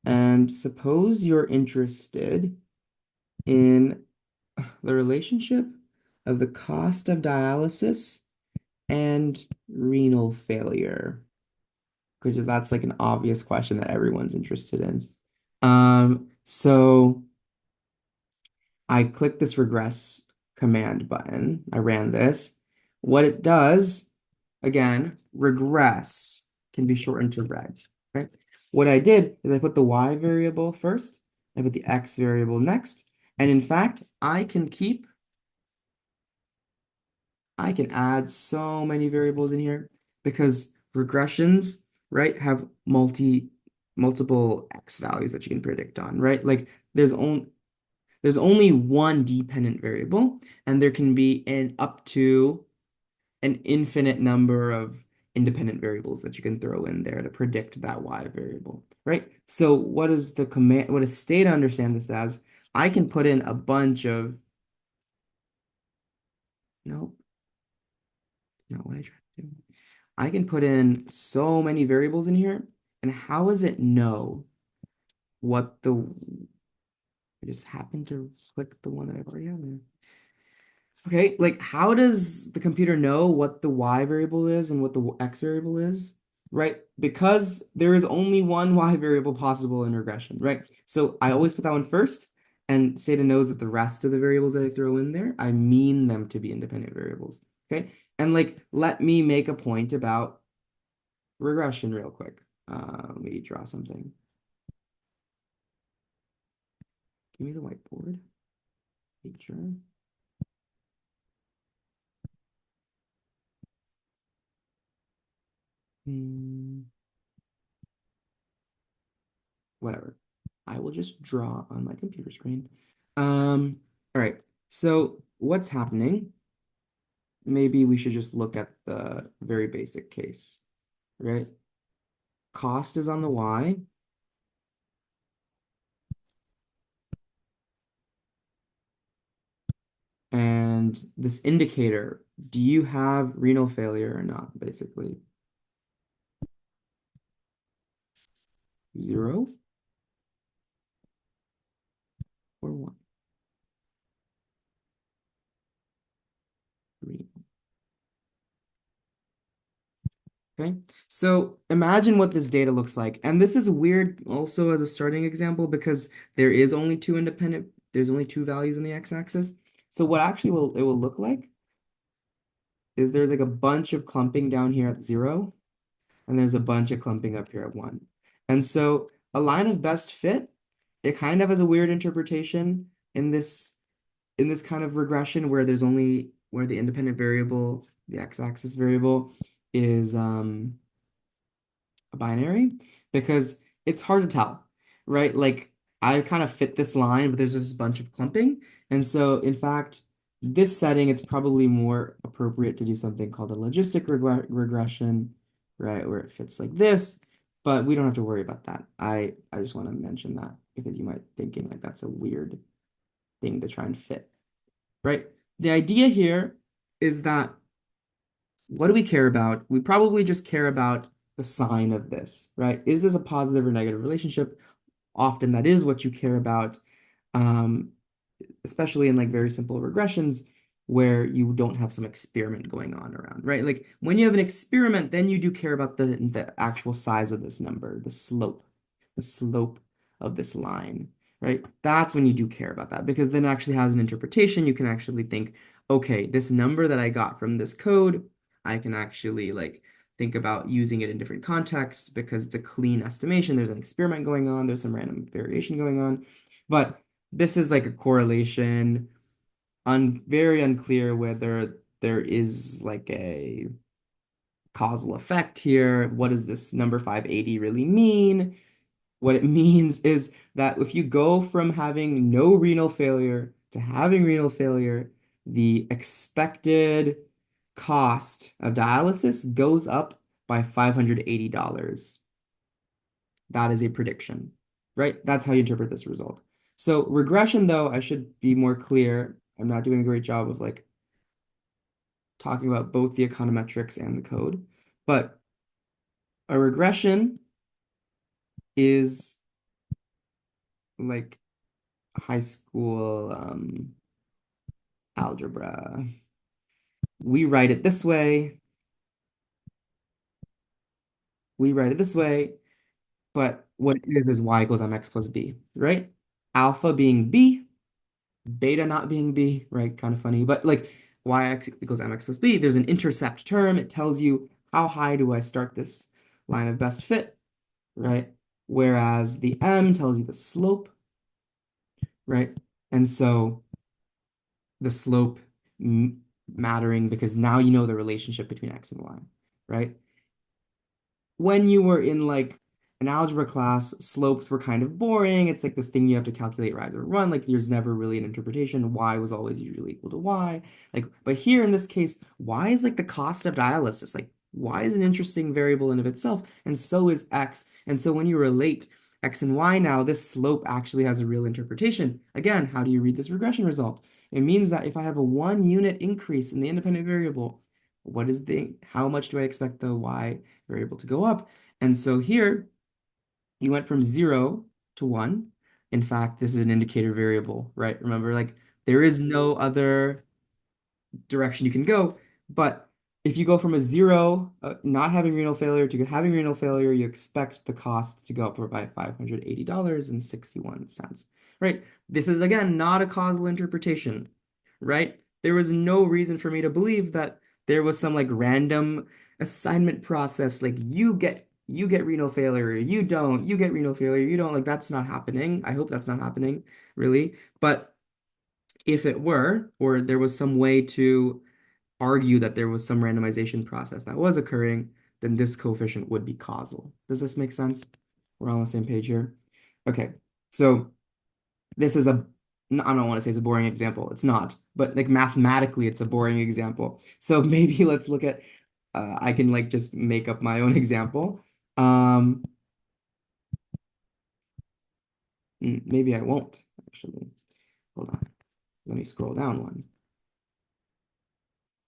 [SPEAKER 1] And suppose you're interested in the relationship of the cost of dialysis and renal failure, because that's like an obvious question that everyone's interested in. So I click this regress command button. I ran this. What it does, again, regress can be shortened to reg, right? What I did is I put the y variable first, I put the x variable next. And in fact, I can add so many variables in here because regressions, right, have multiple x values that you can predict on, right? Like there's only one dependent variable, and there can be an up to an infinite number of independent variables that you can throw in there to predict that y variable, right? So what does Stata understand this as? I can put in a bunch of, no, not what I tried to do. I can put in so many variables in here, and how does it know what the, I just happened to click the one that I've already had there. Okay, like how does the computer know what the y variable is and what the x variable is? Right? Because there is only one y variable possible in regression, right? So I always put that one first, and Stata knows that the rest of the variables that I throw in there, I mean them to be independent variables. Okay? And like, let me make a point about regression real quick. Let me draw something. Give me the whiteboard picture. Hmm. Whatever. I will just draw on my computer screen. All right. So what's happening? Maybe we should just look at the very basic case, right? Cost is on the Y, and this indicator, do you have renal failure or not, basically? 0 or 1? Renal. Okay, so imagine what this data looks like. And this is weird also as a starting example because there's only two values on the x-axis. So what actually it will look like is there's like a bunch of clumping down here at 0, and there's a bunch of clumping up here at 1. And so a line of best fit, it kind of has a weird interpretation in this kind of regression where the independent variable, the x-axis variable, is a binary because it's hard to tell, right? Like I kind of fit this line, but there's just a bunch of clumping. And so, in fact, this setting, it's probably more appropriate to do something called a logistic regression, right? Where it fits like this, but we don't have to worry about that. I just want to mention that because you might thinking like that's a weird thing to try and fit, right? The idea here is that what do we care about? We probably just care about the sign of this, right? Is this a positive or negative relationship? Often that is what you care about, um, especially in like very simple regressions where you don't have some experiment going on around, right? Like when you have an experiment, then you do care about the actual size of this number, the slope of this line, right? That's when you do care about that because then it actually has an interpretation. You can actually think, okay, this number that I got from this code, I can actually like think about using it in different contexts because it's a clean estimation. There's an experiment going on, there's some random variation going on. But this is like a correlation, very unclear whether there is like a causal effect here. What does this number 580 really mean? What it means is that if you go from having no renal failure to having renal failure, the expected cost of dialysis goes up by $580. That is a prediction, right? That's how you interpret this result. So regression, though, I should be more clear. I'm not doing a great job of like talking about both the econometrics and the code, but a regression is like high school algebra. We write it this way. We write it this way, but what it is y equals mx plus b, right? Alpha being b, beta not being b, right? Kind of funny, but like yx equals mx plus b, there's an intercept term. It tells you how high do I start this line of best fit, right? Whereas the m tells you the slope, right? And so the slope mattering because now you know the relationship between x and y, right? When you were in like an algebra class, slopes were kind of boring. It's like this thing you have to calculate rise or run. Like there's never really an interpretation. Y was always usually equal to y. Like, but here in this case, y is like the cost of dialysis. Like y is an interesting variable in of itself, and so is x. And so when you relate x and y now, this slope actually has a real interpretation. Again, how do you read this regression result? It means that if I have a 1 unit increase in the independent variable, how much do I expect the y variable to go up? And so here you went from 0 to 1. In fact, this is an indicator variable, right? Remember, like there is no other direction you can go. But if you go from a 0, not having renal failure, to having renal failure, you expect the cost to go up by $580.61, right? This is again not a causal interpretation, right? There was no reason for me to believe that there was some like random assignment process, like you get renal failure, you don't, you get renal failure, you don't. Like that's not happening. I hope that's not happening, really. But if it were, or there was some way to argue that there was some randomization process that was occurring, then this coefficient would be causal. Does this make sense? We're all on the same page here. Okay, so this is I don't want to say it's a boring example. It's not, but like mathematically, it's a boring example. So maybe let's look at, I can like just make up my own example. Um, Maybe I won't actually. Hold on. Let me scroll down one.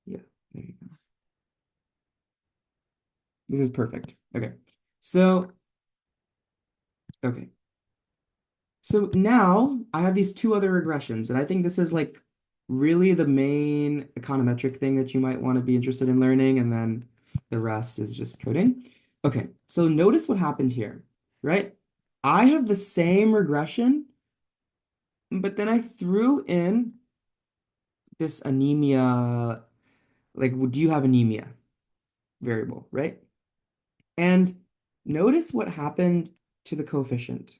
[SPEAKER 1] Yeah, there you go. This is perfect. Okay. So, okay. So now I have these two other regressions, and I think this is like really the main econometric thing that you might want to be interested in learning, and then the rest is just coding. Okay, so notice what happened here, right? I have the same regression, but then I threw in this anemia, like, do you have anemia variable, right? And notice what happened to the coefficient,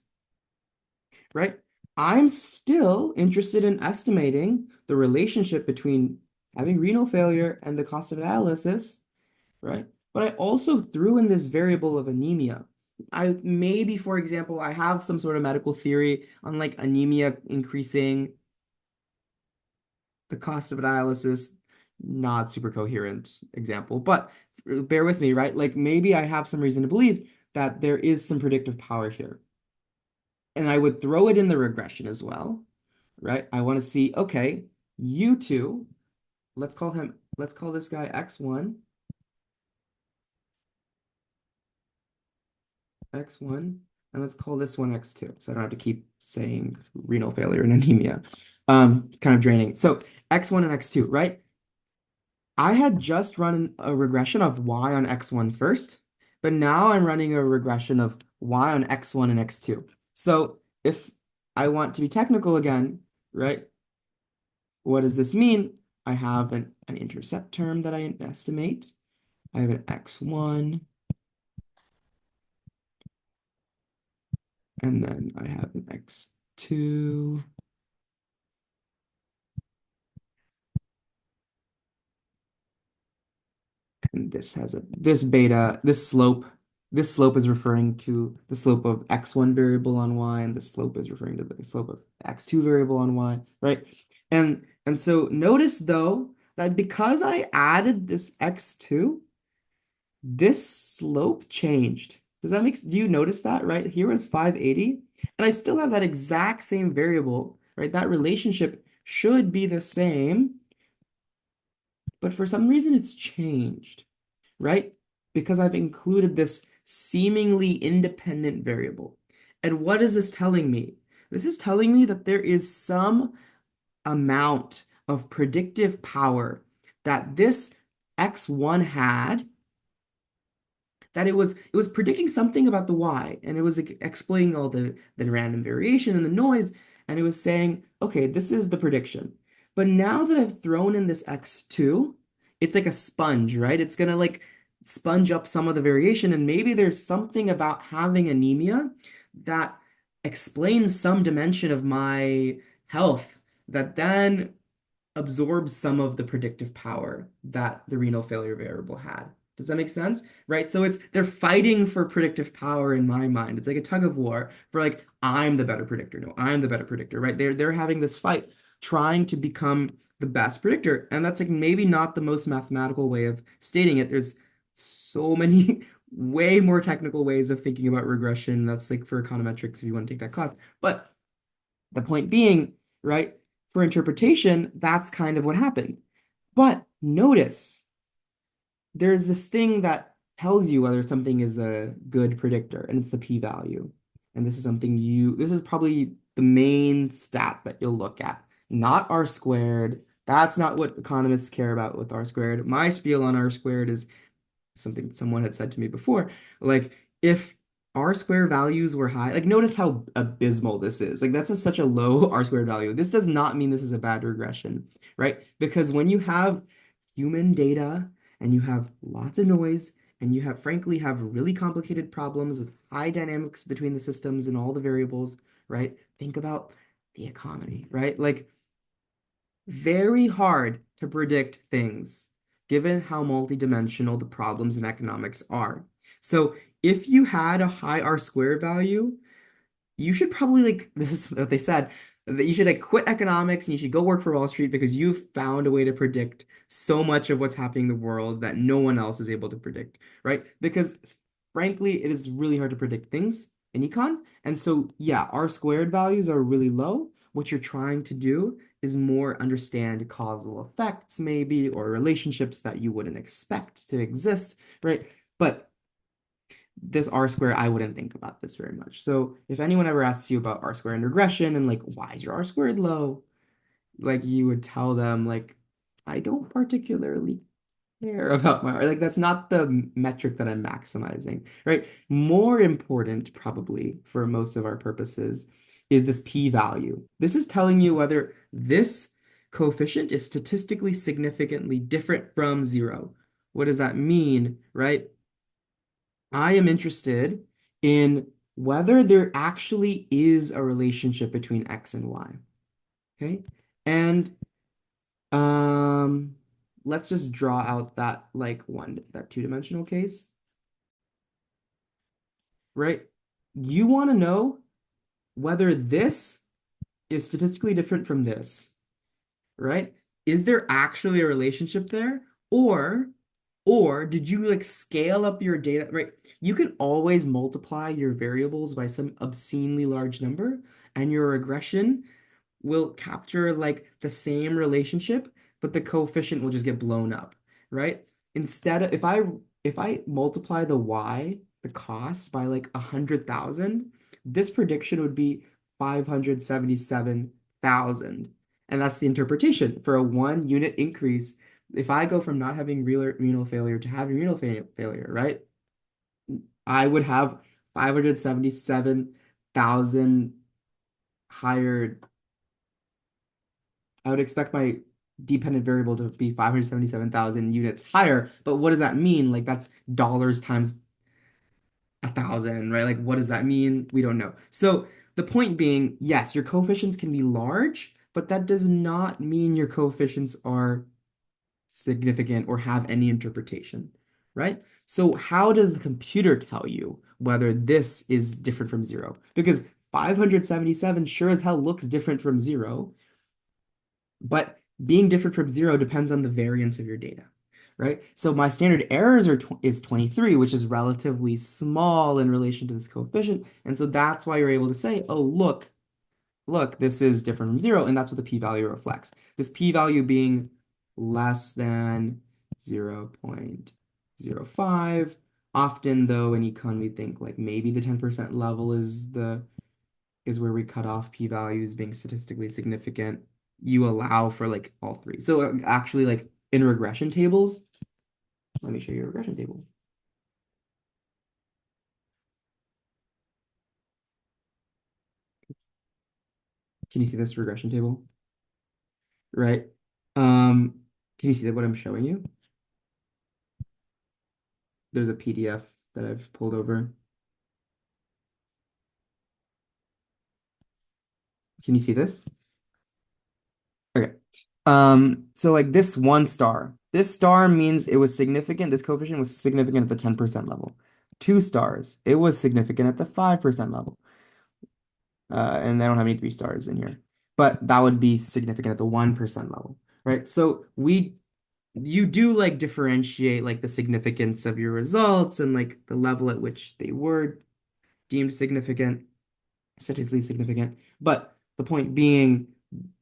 [SPEAKER 1] right? I'm still interested in estimating the relationship between having renal failure and the cost of dialysis, right? But I also threw in this variable of anemia. I maybe, for example, I have some sort of medical theory on like anemia increasing the cost of dialysis, not super coherent example, but bear with me, right? Like maybe I have some reason to believe that there is some predictive power here. And I would throw it in the regression as well, right? I want to see, okay, you two, let's call this guy X1, X1, and let's call this one X2. So I don't have to keep saying renal failure and anemia. Kind of draining. So X1 and X2, right? I had just run a regression of Y on X1 first, but now I'm running a regression of Y on X1 and X2. So if I want to be technical again, right? What does this mean? I have an intercept term that I estimate. I have an x1, and then I have an x2. And this beta, this slope is referring to the slope of x1 variable on y, and the slope is referring to the slope of x2 variable on y, right? And so notice though that because I added this x2, this slope changed. Do you notice that, right? Here was 580, and I still have that exact same variable, right? That relationship should be the same, but for some reason it's changed, right? Because I've included this seemingly independent variable. And what is this telling me? This is telling me that there is some amount of predictive power that this x1 had, that it was predicting something about the y, and it was explaining all the random variation and the noise, and it was saying, okay, this is the prediction. But now that I've thrown in this x2, it's like a sponge, right? It's gonna like sponge up some of the variation, and maybe there's something about having anemia that explains some dimension of my health that then absorbs some of the predictive power that the renal failure variable had. Does that make sense? Right? So it's they're fighting for predictive power in my mind. It's like a tug of war for like I'm the better predictor. No, I'm the better predictor, right? They're having this fight trying to become the best predictor. And that's like maybe not the most mathematical way of stating it. There's so many way more technical ways of thinking about regression. That's like for econometrics if you want to take that class. But the point being, right, for interpretation, that's kind of what happened. But notice there's this thing that tells you whether something is a good predictor, and it's the p-value. And this is probably the main stat that you'll look at, not R squared. That's not what economists care about with R squared. My spiel on R squared is something someone had said to me before. Like, if R square values were high, like, notice how abysmal this is. Like, that's such a low R squared value. This does not mean this is a bad regression, right? Because when you have human data and you have lots of noise and you have, frankly, have really complicated problems with high dynamics between the systems and all the variables, right? Think about the economy, right? Like, very hard to predict things, given how multidimensional the problems in economics are. So if you had a high R squared value, you should probably like this is what they said that you should like quit economics and you should go work for Wall Street because you've found a way to predict so much of what's happening in the world that no one else is able to predict, right? Because frankly, it is really hard to predict things in econ. And so, yeah, R squared values are really low. What you're trying to do is more understand causal effects, maybe, or relationships that you wouldn't expect to exist, right? But this R square, I wouldn't think about this very much. So if anyone ever asks you about R square and regression and like, why is your R squared low? Like you would tell them like, I don't particularly care about my, like that's not the metric that I'm maximizing, right? More important probably for most of our purposes is this p-value. This is telling you whether this coefficient is statistically significantly different from zero. What does that mean, right? I am interested in whether there actually is a relationship between X and Y. Okay. And um, let's just draw out that that two-dimensional case, right? You want to know whether this is statistically different from this, right? Is there actually a relationship there? Or or did you like scale up your data, right? You can always multiply your variables by some obscenely large number, and your regression will capture like the same relationship, but the coefficient will just get blown up, right? Instead of if I multiply the y, the cost by like 100,000, this prediction would be 577,000. And that's the interpretation for a 1 unit increase. If I go from not having renal failure to having renal failure, right? I would have 577,000 higher. I would expect my dependent variable to be 577,000 units higher. But what does that mean? Like that's dollars times 1,000, right? Like what does that mean? We don't know. So the point being, yes, your coefficients can be large, but that does not mean your coefficients are significant or have any interpretation, right? So how does the computer tell you whether this is different from zero? Because 577 sure as hell looks different from zero, but being different from zero depends on the variance of your data, right? So my standard errors is 23, which is relatively small in relation to this coefficient. And so that's why you're able to say, oh, look, this is different from zero. And that's what the p-value reflects. This p-value being less than 0.05. Often, though, in econ, we think like maybe the 10% level is where we cut off p-values being statistically significant. You allow for like all three. So actually, like in regression tables, let me show you a regression table. Can you see this regression table? Right? Um, can you see that what I'm showing you? There's a PDF that I've pulled over. Can you see this? Okay. So like this star means it was significant. This coefficient was significant at the 10% level. Two stars, it was significant at the 5% level. And they don't have any three stars in here. But that would be significant at the 1% level, right? So you do like differentiate like the significance of your results and like the level at which they were deemed significant, statistically significant. But the point being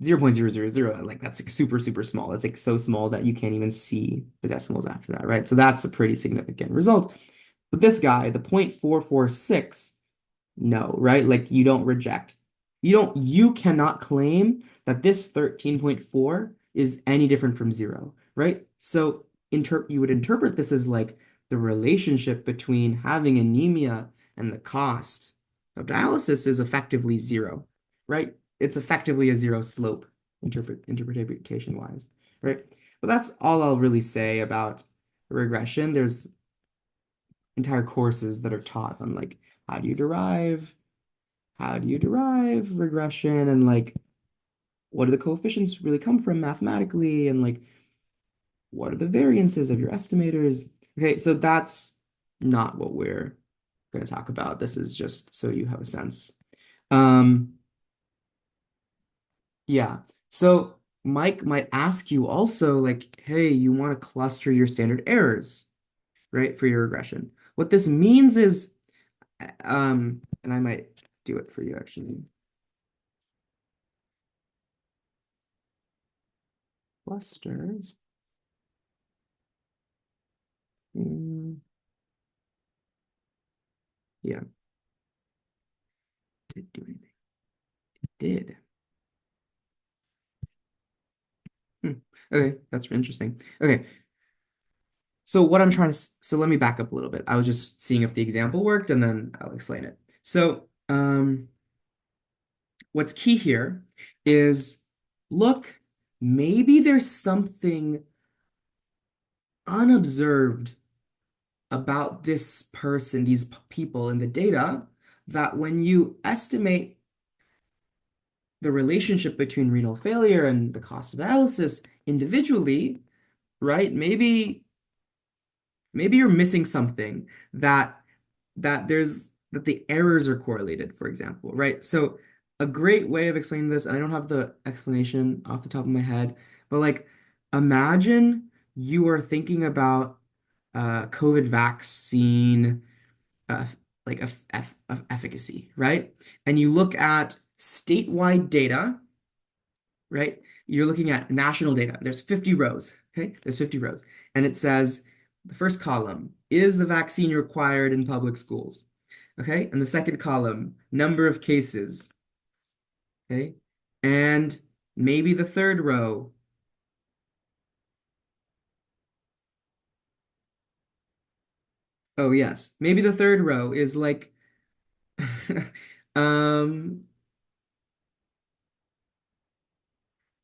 [SPEAKER 1] 0.000, like that's like super, super small. It's like so small that you can't even see the decimals after that, right? So that's a pretty significant result. But this guy, the 0.446, no, right? Like you don't reject. You cannot claim that this 13.4 is any different from zero, right? So you would interpret this as like the relationship between having anemia and the cost of dialysis is effectively zero, right? It's effectively a zero slope interpretation wise, right? But that's all I'll really say about regression. There's entire courses that are taught on like how do you derive regression and like what do the coefficients really come from mathematically and like what are the variances of your estimators? Okay, so that's not what we're going to talk about. This is just so you have a sense. Um, yeah. So Mike might ask you also like, hey, you want to cluster your standard errors, right, for your regression. What this means is, and I might do it for you actually. Clusters. Mm, yeah, did do anything. Did. Hmm. Okay, that's interesting. Okay, so what I'm trying to, so let me back up a little bit. I was just seeing if the example worked and then I'll explain it. So, what's key here is look, maybe there's something unobserved about this person, these people in the data, that when you estimate the relationship between renal failure and the cost of dialysis individually, right? Maybe you're missing something that that the errors are correlated, for example, right? So a great way of explaining this, and I don't have the explanation off the top of my head, but like imagine you are thinking about COVID vaccine uh, like of efficacy, right? And you look at statewide data, right? You're looking at national data. There's 50 rows, okay? There's 50 rows. And it says, the first column, is the vaccine required in public schools? Okay? And the second column, number of cases, okay? And maybe the third row, oh yes, maybe the third row is like, um,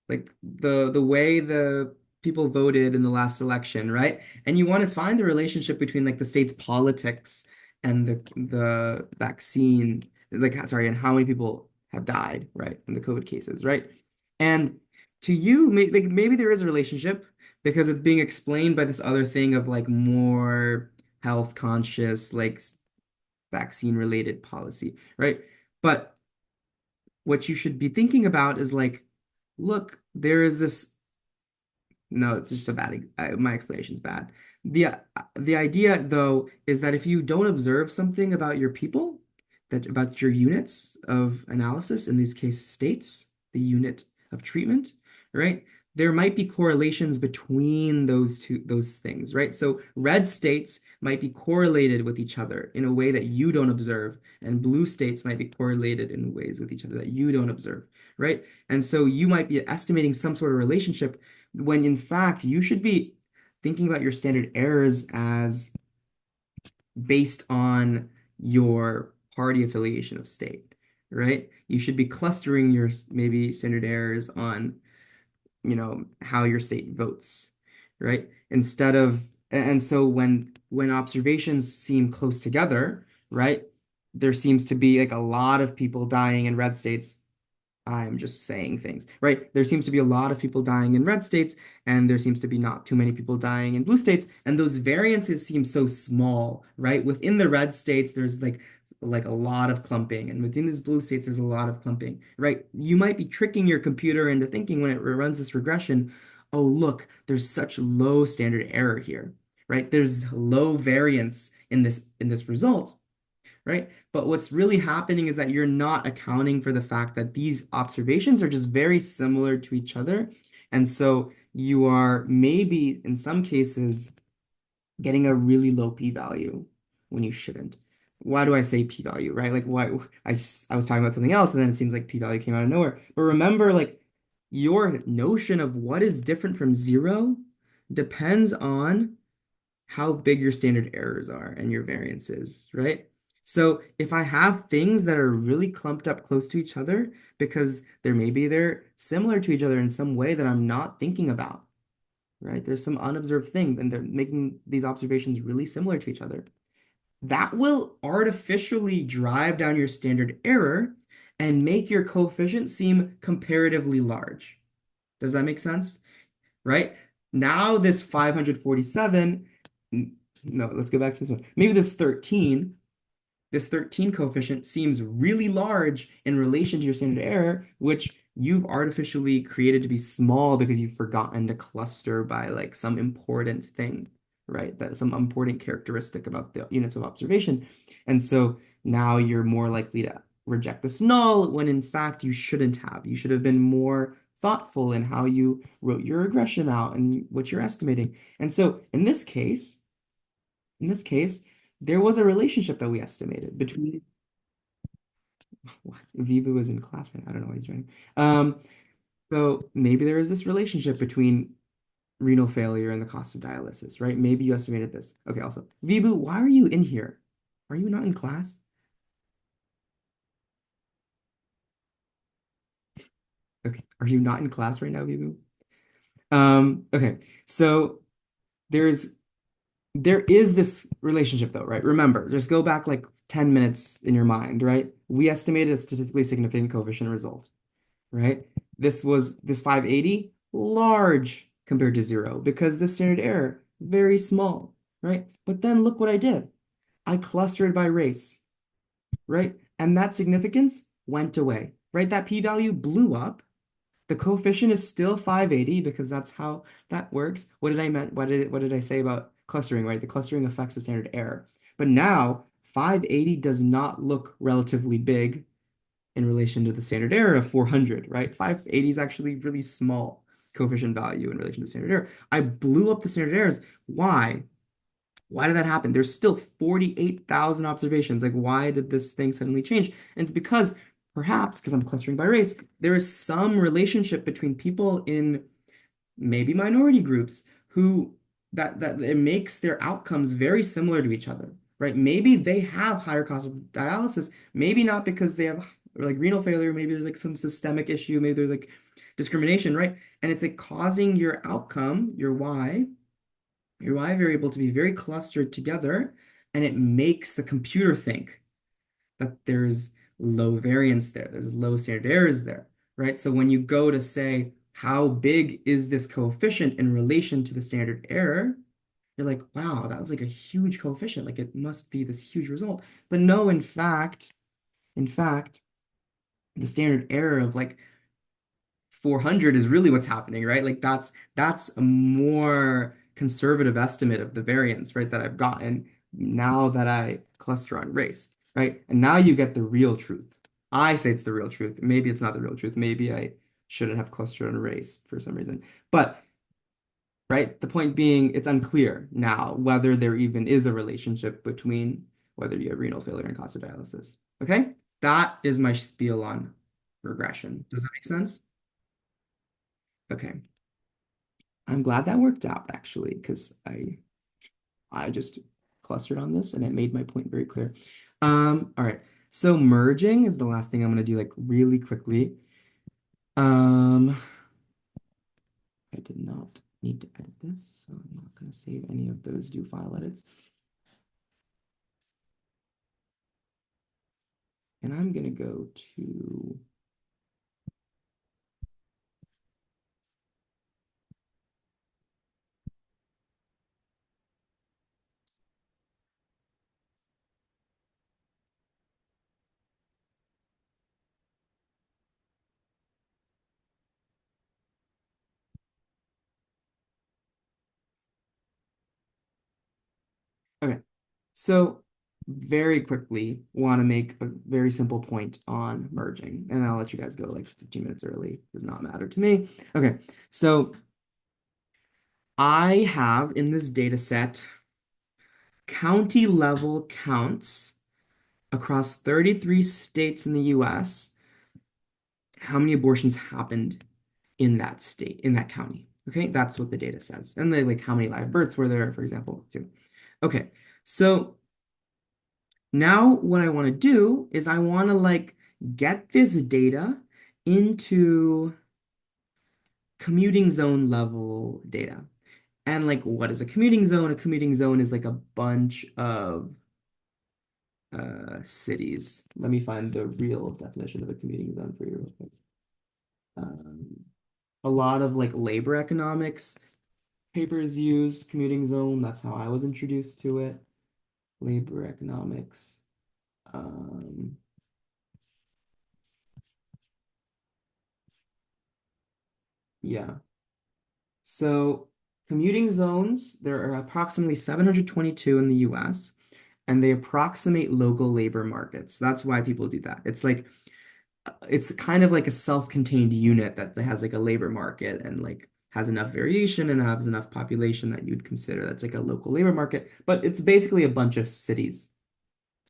[SPEAKER 1] like the way the people voted in the last election, right? And you want to find the relationship between like the state's politics and the vaccine, like sorry, and how many people have died, right, in the COVID cases, right? And to you, like maybe there is a relationship because it's being explained by this other thing of like more health conscious, like vaccine related policy, right? But what you should be thinking about is like, look, there is this. No, it's just a bad. My explanation's bad. The idea though is that if you don't observe something about your people, that about your units of analysis, in these case states, the unit of treatment, right? There might be correlations between those things, right? So red states might be correlated with each other in a way that you don't observe, and blue states might be correlated in ways with each other that you don't observe, right? And so you might be estimating some sort of relationship when in fact you should be thinking about your standard errors as based on your party affiliation of state, right? You should be clustering your maybe standard errors on, how your state votes, right? Instead of, and so when observations seem close together, right? There seems to be like a lot of people dying in red states I'm just saying things, right? There seems to be a lot of people dying in red states, and there seems to be not too many people dying in blue states, and those variances seem so small, right? Within the red states, there's like a lot of clumping, and within these blue states, there's a lot of clumping, right? You might be tricking your computer into thinking when it runs this regression, oh, look, there's such low standard error here, right? There's low variance in this result, right? But what's really happening is that you're not accounting for the fact that these observations are just very similar to each other. And so you are maybe in some cases getting a really low p-value when you shouldn't. Why do I say p-value, right? Like why I was talking about something else and then it seems like p-value came out of nowhere. But remember, like your notion of what is different from zero depends on how big your standard errors are and your variances, right? So if I have things that are really clumped up close to each other because they're similar to each other in some way that I'm not thinking about, right? There's some unobserved thing and they're making these observations really similar to each other. That will artificially drive down your standard error and make your coefficient seem comparatively large. Does that make sense? Right? Now this 547, no, let's go back to this one. Maybe this 13 coefficient seems really large in relation to your standard error, which you've artificially created to be small because you've forgotten to cluster by like some important thing, right? That some important characteristic about the units of observation. And so now you're more likely to reject this null when in fact you shouldn't have. You should have been more thoughtful in how you wrote your regression out and what you're estimating. And so in this case, there was a relationship that we estimated between what, Vibu is in class right now. I don't know what he's doing. So maybe there is this relationship between renal failure and the cost of dialysis, right? Maybe you estimated this. Okay, also, Vibu, why are you in here? Are you not in class? Okay, are you not in class right now, Vibu? Okay, so there's there is this relationship though, right? Remember, just go back like 10 minutes in your mind, right? We estimated a statistically significant coefficient result, right? This 580, large compared to zero because the standard error, very small, right? But then look what I did. I clustered by race, right? And that significance went away, right? That p-value blew up. The coefficient is still 580 because that's how that works. What did I meant? What did I say about clustering, right? The clustering affects the standard error. But now 580 does not look relatively big in relation to the standard error of 400, right? 580 is actually really small coefficient value in relation to standard error. I blew up the standard errors. Why? Why did that happen? There's still 48,000 observations. Like, why did this thing suddenly change? And it's because, perhaps, because I'm clustering by race, there is some relationship between people in maybe minority groups who that it makes their outcomes very similar to each other, right? Maybe they have higher cost of dialysis, maybe not because they have like renal failure, maybe there's like some systemic issue, maybe there's like discrimination, right? And it's like causing your outcome, your Y variable to be very clustered together, and it makes the computer think that there's low variance there, there's low standard errors there, right? So when you go to say, how big is this coefficient in relation to the standard error? You're like, wow, that was like a huge coefficient. Like it must be this huge result. But no, in fact, the standard error of like 400 is really what's happening, right? Like that's a more conservative estimate of the variance, right, that I've gotten now that I cluster on race, right? And now you get the real truth. I say it's the real truth. Maybe it's not the real truth. Maybe I shouldn't have clustered on race for some reason. But right, the point being, it's unclear now whether there even is a relationship between whether you have renal failure and cost of dialysis. Okay? That is my spiel on regression. Does that make sense? Okay. I'm glad that worked out actually, because I just clustered on this and it made my point very clear. All right. So merging is the last thing I'm gonna do like really quickly. Um, I did not need to edit this, so I'm not gonna save any of those do file edits. And I'm gonna go to So very quickly, want to make a very simple point on merging, and I'll let you guys go like 15 minutes early. Does not matter to me. Okay, so I have in this data set county level counts across 33 states in the US, how many abortions happened in that state, in that county. Okay, that's what the data says. And then like how many live births were there, for example, too. Okay, so now what I want to do is I want to like get this data into commuting zone level data. And like what is a commuting zone? A commuting zone is like a bunch of cities. Let me find the real definition of a commuting zone for you real quick. Um, a lot of like labor economics papers use commuting zone. That's how I was introduced to it. Labor economics. Um, yeah. So commuting zones, there are approximately 722 in the US, and they approximate local labor markets. That's why people do that. It's like it's kind of like a self-contained unit that has like a labor market and like has enough variation and has enough population that you'd consider that's like a local labor market, but it's basically a bunch of cities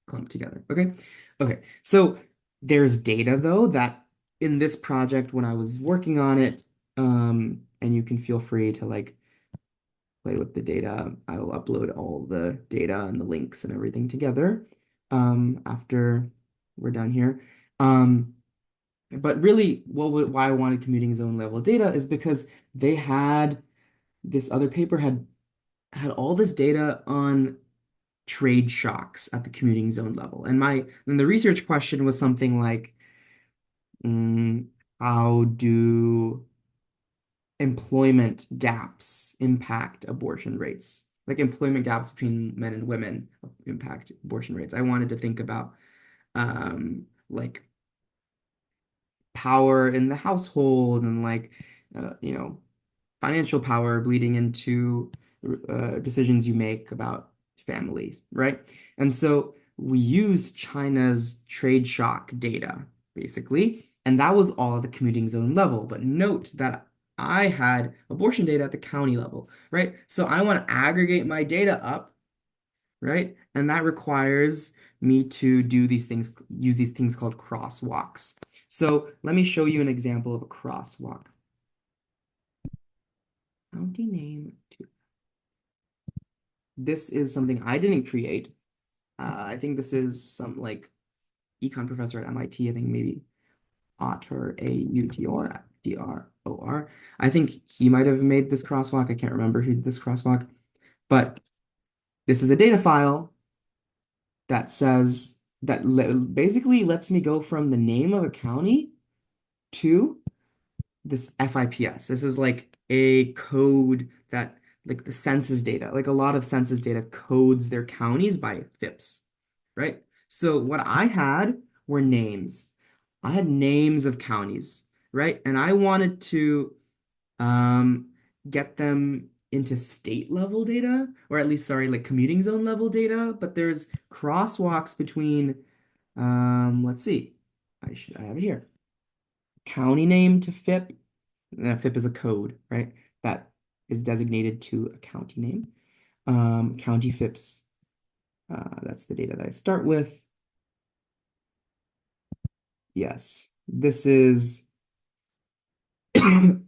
[SPEAKER 1] clumped together. Okay. Okay. So there's data though that in this project when I was working on it, and you can feel free to like play with the data. I will upload all the data and the links and everything together after we're done here. Um, but really, why I wanted commuting zone level data is because they had this other paper had all this data on trade shocks at the commuting zone level. And the research question was something like, mm, how do employment gaps impact abortion rates? Like employment gaps between men and women impact abortion rates. I wanted to think about like power in the household and like financial power bleeding into decisions you make about families, right? And so we use China's trade shock data, basically, and that was all at the commuting zone level. But note that I had abortion data at the county level, right? So I want to aggregate my data up, right? And that requires me to do these things, use these things called crosswalks. So let me show you an example of a crosswalk. County name two. This is something I didn't create. I think this is some like econ professor at MIT. I think maybe Autor, Autor, Dror. I think he might have made this crosswalk. I can't remember who did this crosswalk, but this is a data file that says that basically lets me go from the name of a county to this FIPS. This is like a code that like the census data, like a lot of census data codes their counties by FIPS, right? So what I had were names. I had names of counties, right? And I wanted to um, get them into state level data, or at least, sorry, like commuting zone level data. But there's crosswalks between, let's see, I have it here. County name to FIP. FIP is a code, right? That is designated to a county name. County FIPS. That's the data that I start with. Yes, this is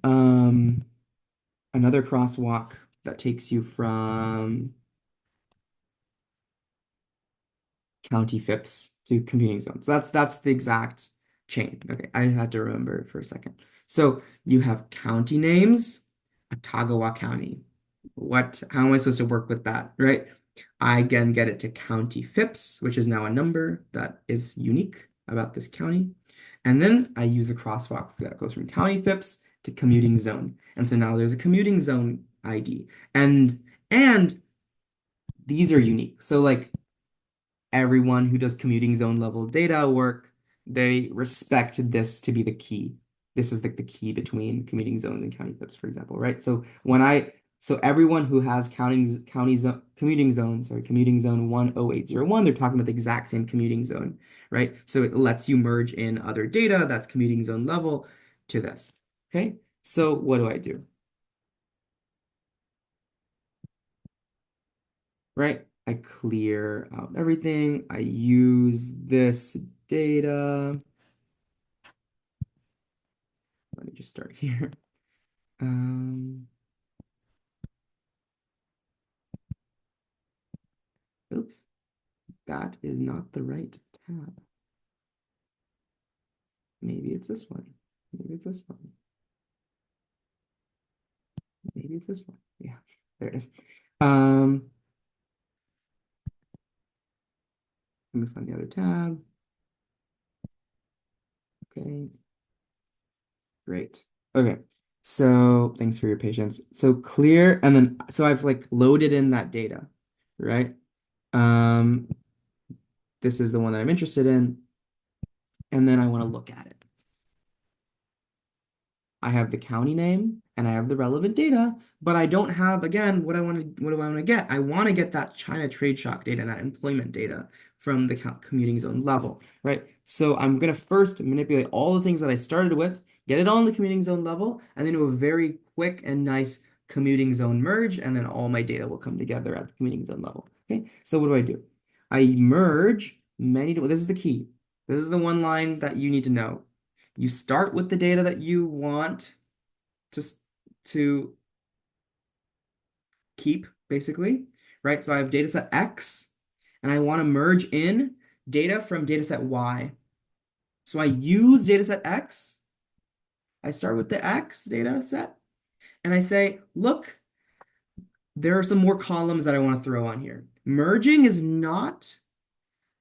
[SPEAKER 1] um, another crosswalk that takes you from county FIPS to computing zones. That's the exact chain. Okay, I had to remember it for a second. So you have county names, Ottawa County. How am I supposed to work with that, right? I again get it to county FIPS, which is now a number that is unique about this county. And then I use a crosswalk that goes from county FIPS to commuting zone. And so now there's a commuting zone ID. And these are unique. So like everyone who does commuting zone level data work, they respect this to be the key. This is like the key between commuting zones and county FIPS, for example, right? So So everyone who has commuting zone 10801, they're talking about the exact same commuting zone, right? So it lets you merge in other data that's commuting zone level to this. Okay, so what do I do? Right? I clear out everything. I use this data. Let me just start here. Um, Oops, that is not the right tab. Maybe it's this one. Maybe it's this one. Maybe it's this one. Yeah, there it is. Um, Let me find the other tab. Okay, great. Okay, so thanks for your patience. So clear, and then so I've like loaded in that data, right? Um, this is the one that I'm interested in, and then I want to look at it. I have the county name and I have the relevant data, but I don't have, again, what do I want to get? I want to get that China trade shock data, that employment data from the commuting zone level, right? So I'm going to first manipulate all the things that I started with, get it all in the commuting zone level, and then do a very quick and nice commuting zone merge, and then all my data will come together at the commuting zone level. Okay, so what do? I merge many, this is the key. This is the one line that you need to know. You start with the data that you want to to keep, basically, right? So I have data set X, and I want to merge in data from data set Y. So I use data set X. I start with the X data set, and I say, look, there are some more columns that I want to throw on here. Merging is not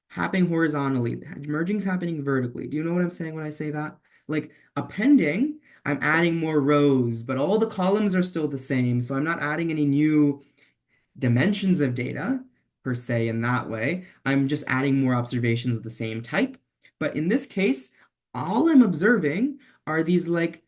[SPEAKER 1] happening horizontally. Merging's happening vertically. Do you know what I'm saying when I say that? Like appending, I'm adding more rows, but all the columns are still the same. So I'm not adding any new dimensions of data per se in that way. I'm just adding more observations of the same type. But in this case, all I'm observing are these like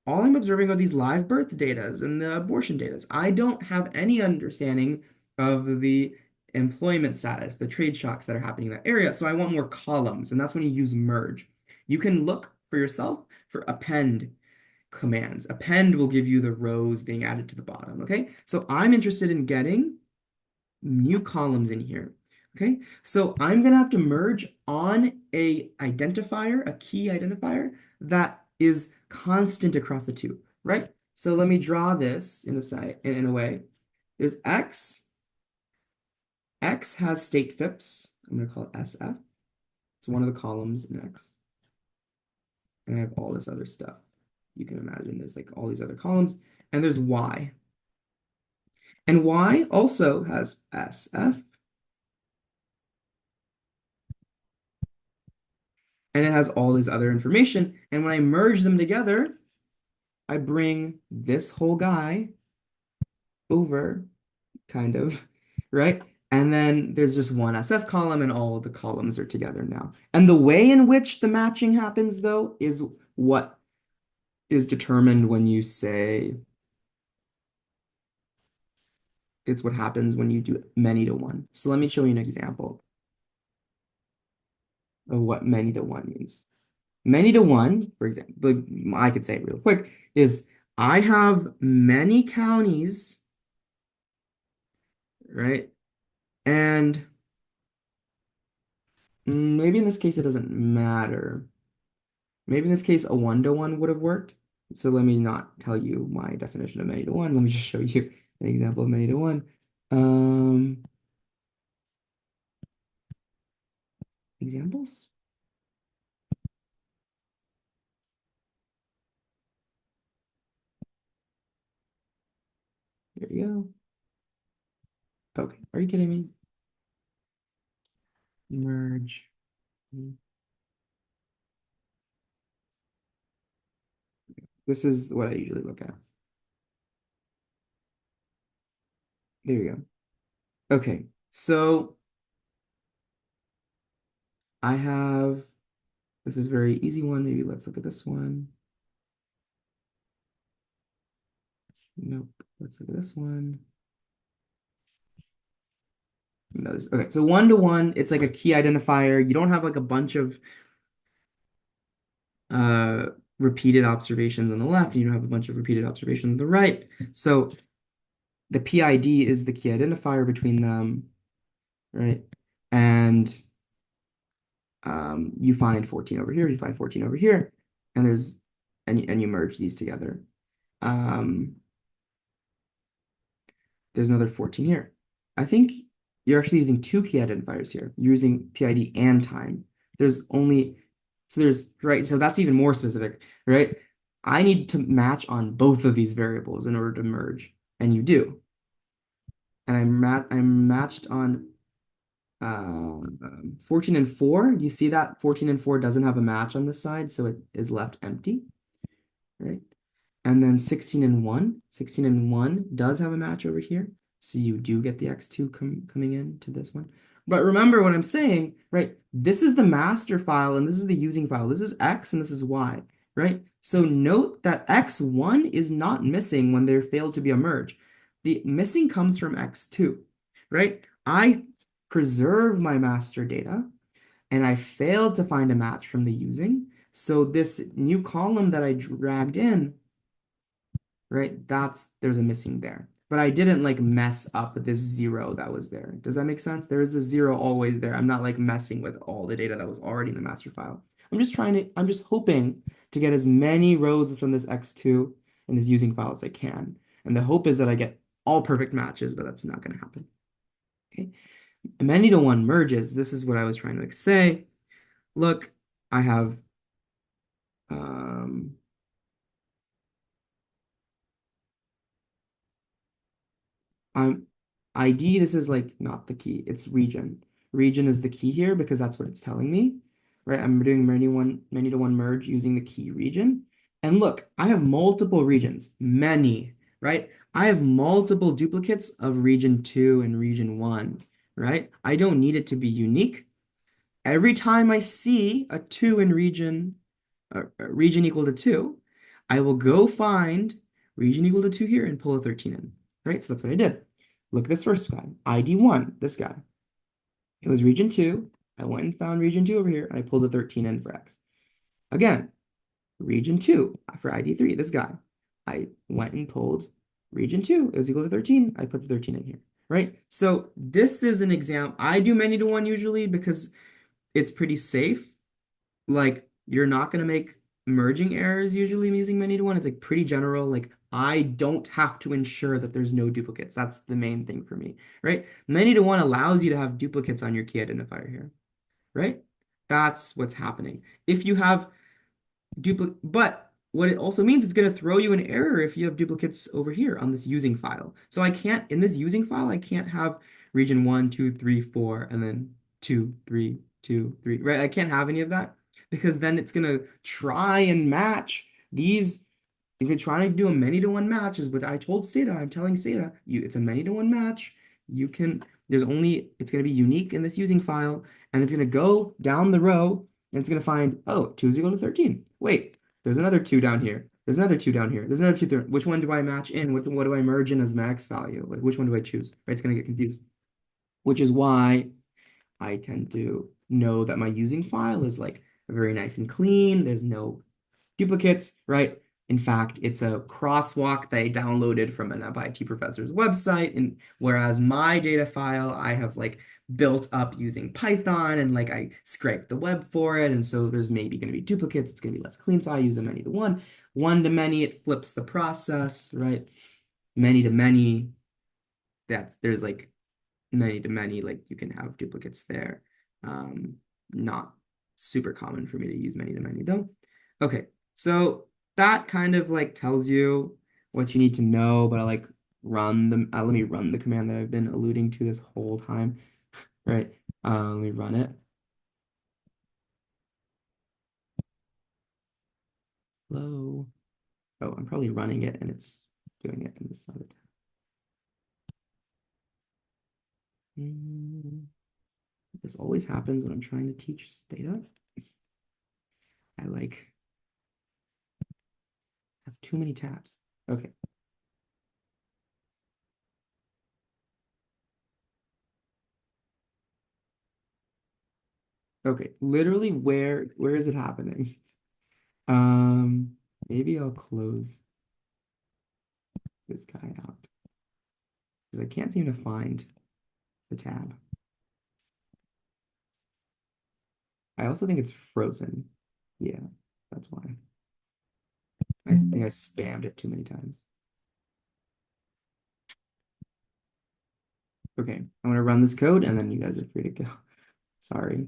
[SPEAKER 1] all I'm observing are these live birth datas and the abortion datas. I don't have any understanding of the employment status, the trade shocks that are happening in that area. So I want more columns, and that's when you use merge. You can look for yourself for append commands. Append will give you the rows being added to the bottom, okay? So I'm interested in getting new columns in here. Okay, so I'm gonna have to merge on a identifier, a key identifier that is constant across the two, right? So let me draw this in a way. There's X. X has state FIPS. I'm gonna call it SF. It's one of the columns in X. And I have all this other stuff. You can imagine there's like all these other columns. And there's Y. And Y also has SF. And it has all this other information. And when I merge them together, I bring this whole guy over, kind of, right? And then there's just one SF column, and all of the columns are together now. And the way in which the matching happens, though, is what is determined when you say it's what happens when you do many to one. So let me show you an example of what many to one means. Many to one, for example, I could say it real quick, is I have many counties, right? And maybe in this case it doesn't matter. Maybe in this case a one-to-one would have worked. So let me not tell you my definition of many to one. Let me just show you an example of many to one. Um, Examples? There you go. Okay, are you kidding me? Merge. This is what I usually look at. There you go. Okay, so I have, this is a very easy one. Maybe let's look at this one. Nope. Let's look at this one. No, okay, so one to one, it's like a key identifier. You don't have like a bunch of uh repeated observations on the left, and you don't have a bunch of repeated observations on the right. So the PID is the key identifier between them, right? And you find 14 over here, you find 14 over here, and you merge these together. Um, there's another 14 here. I think you're actually using two key identifiers here. You're using PID and time. There's only, so there's, right, so that's even more specific, right? I need to match on both of these variables in order to merge, and you do. And I'm matched on 14 and 4. You see that 14 and 4 doesn't have a match on this side, so it is left empty, right? And then 16 and 1. 16 and 1 does have a match over here. So you do get the x2 coming in to this one. But remember what I'm saying, right? This is the master file and this is the using file. This is x and this is y, right? So note that x1 is not missing when there failed to be a merge. The missing comes from x2, right? I preserve my master data and I failed to find a match from the using. So this new column that I dragged in, right? There's a missing there. But I didn't like mess up this zero that was there. Does that make sense? There is a zero always there. I'm not like messing with all the data that was already in the master file. I'm just hoping to get as many rows from this x2 in this using file as I can. And the hope is that I get all perfect matches, but that's not going to happen. Okay. Many to one merges. This is what I was trying to say. Look, I have um, I'm ID, this is like not the key, it's region. Region is the key here because that's what it's telling me, right? I'm doing many to one merge using the key region. And look, I have multiple regions, many, right? I have multiple duplicates of region 2 and region 1, right? I don't need it to be unique. Every time I see a 2 in region equal to 2, I will go find region equal to 2 here and pull a 13 in, right? So that's what I did. Look at this first guy, ID1, this guy. It was region 2. I went and found region 2 over here, and I pulled a 13 in for X. Again, region 2 for ID3, this guy. I went and pulled region 2. It was equal to 13. I put the 13 in here, right? So this is an example. I do many to one usually because it's pretty safe. Like you're not going to make merging errors usually using many to one. It's like pretty general. Like I don't have to ensure that there's no duplicates. That's the main thing for me, right? Many to one allows you to have duplicates on your key identifier here, right? That's what's happening. If you have duplicate, but what it also means, it's going to throw you an error if you have duplicates over here on this using file. So I can't, in this using file, I can't have region 1, 2, 3, 4, and then 2, 3, 2, 3, right? I can't have any of that because then it's going to try and match these. You can try to do a many to one match, is what I told Stata. I'm telling Stata, it's a many to one match. It's going to be unique in this using file, and it's going to go down the row, and it's going to find, oh, 2 is equal to 13. Wait, there's another 2 down here. There's another 2 down here. There's another 2 there. Which one do I match in? What do I merge in as max value? Like, which one do I choose? Right, it's going to get confused, which is why I tend to know that my using file is like very nice and clean. There's no duplicates, right? In fact, it's a crosswalk that I downloaded from an MIT professor's website. And whereas my data file, I have like built up using Python and like I scraped the web for it. And so there's maybe going to be duplicates. It's going to be less clean. So I use a many to one. One to many, it flips the process, right? Many to many, there's like many to many, like you can have duplicates there. Not super common for me to use many to many though. Okay, so that kind of like tells you what you need to know, but I like let me run the command that I've been alluding to this whole time, right? Let me run it. Hello. Oh, I'm probably running it and it's doing it in this other tab. This always happens when I'm trying to teach data. I like have too many tabs. Okay. Okay, literally where is it happening? Um, maybe I'll close this guy out because I can't seem to find the tab. I also think it's frozen. Yeah, that's why. I think I spammed it too many times. Okay, I'm gonna run this code and then you guys are free to go. Sorry.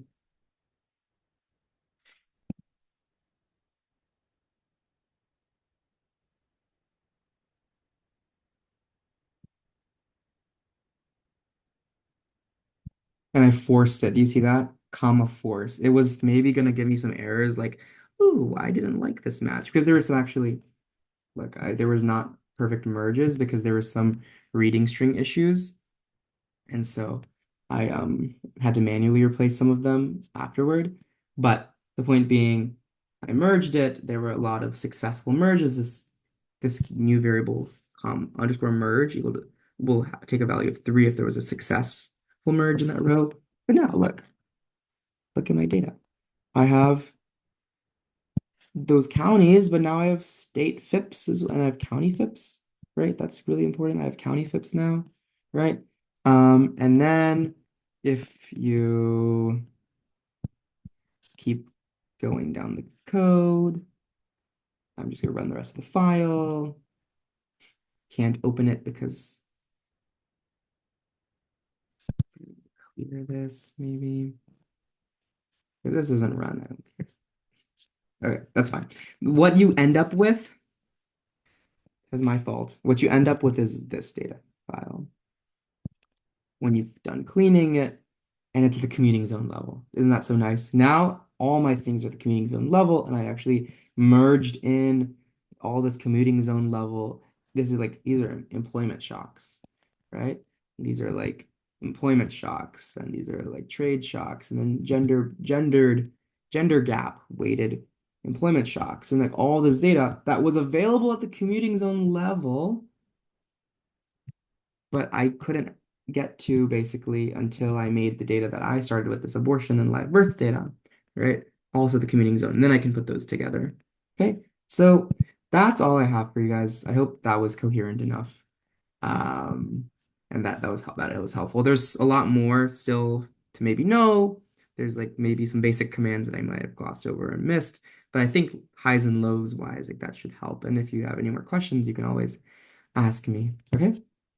[SPEAKER 1] And I forced it. Do you see that? Comma force. It was maybe gonna give me some errors like, ooh, I didn't like this match because there was some actually, look, there was not perfect merges because there was some reading string issues. And so I had to manually replace some of them afterward. But the point being, I merged it. There were a lot of successful merges. This new variable underscore merge equal to will take a value of 3 if there was a successful merge in that row. But now look at my data. I have those counties, but now I have state FIPS and I have county FIPS, right? That's really important. I have county FIPS now, right? And then if you keep going down the code, I'm just gonna run the rest of the file. Can't open it because clear this maybe. If this doesn't run, I don't care. Okay, that's fine. What you end up with is my fault. What you end up with is this data file. When you've done cleaning it, and it's the commuting zone level. Isn't that so nice? Now all my things are at the commuting zone level, and I actually merged in all this commuting zone level. This is like these are employment shocks, right? These are like employment shocks, and these are like trade shocks, and then gender gap weighted employment shocks, and like all this data that was available at the commuting zone level but I couldn't get to basically until I made the data that I started with this abortion and live birth data, right? Also the commuting zone. And then I can put those together. Okay. So that's all I have for you guys. I hope that was coherent enough. Um, and that it was helpful. There's a lot more still to maybe know. There's like maybe some basic commands that I might have glossed over and missed, but I think highs and lows wise, like that should help. And if you have any more questions, you can always ask me. Okay.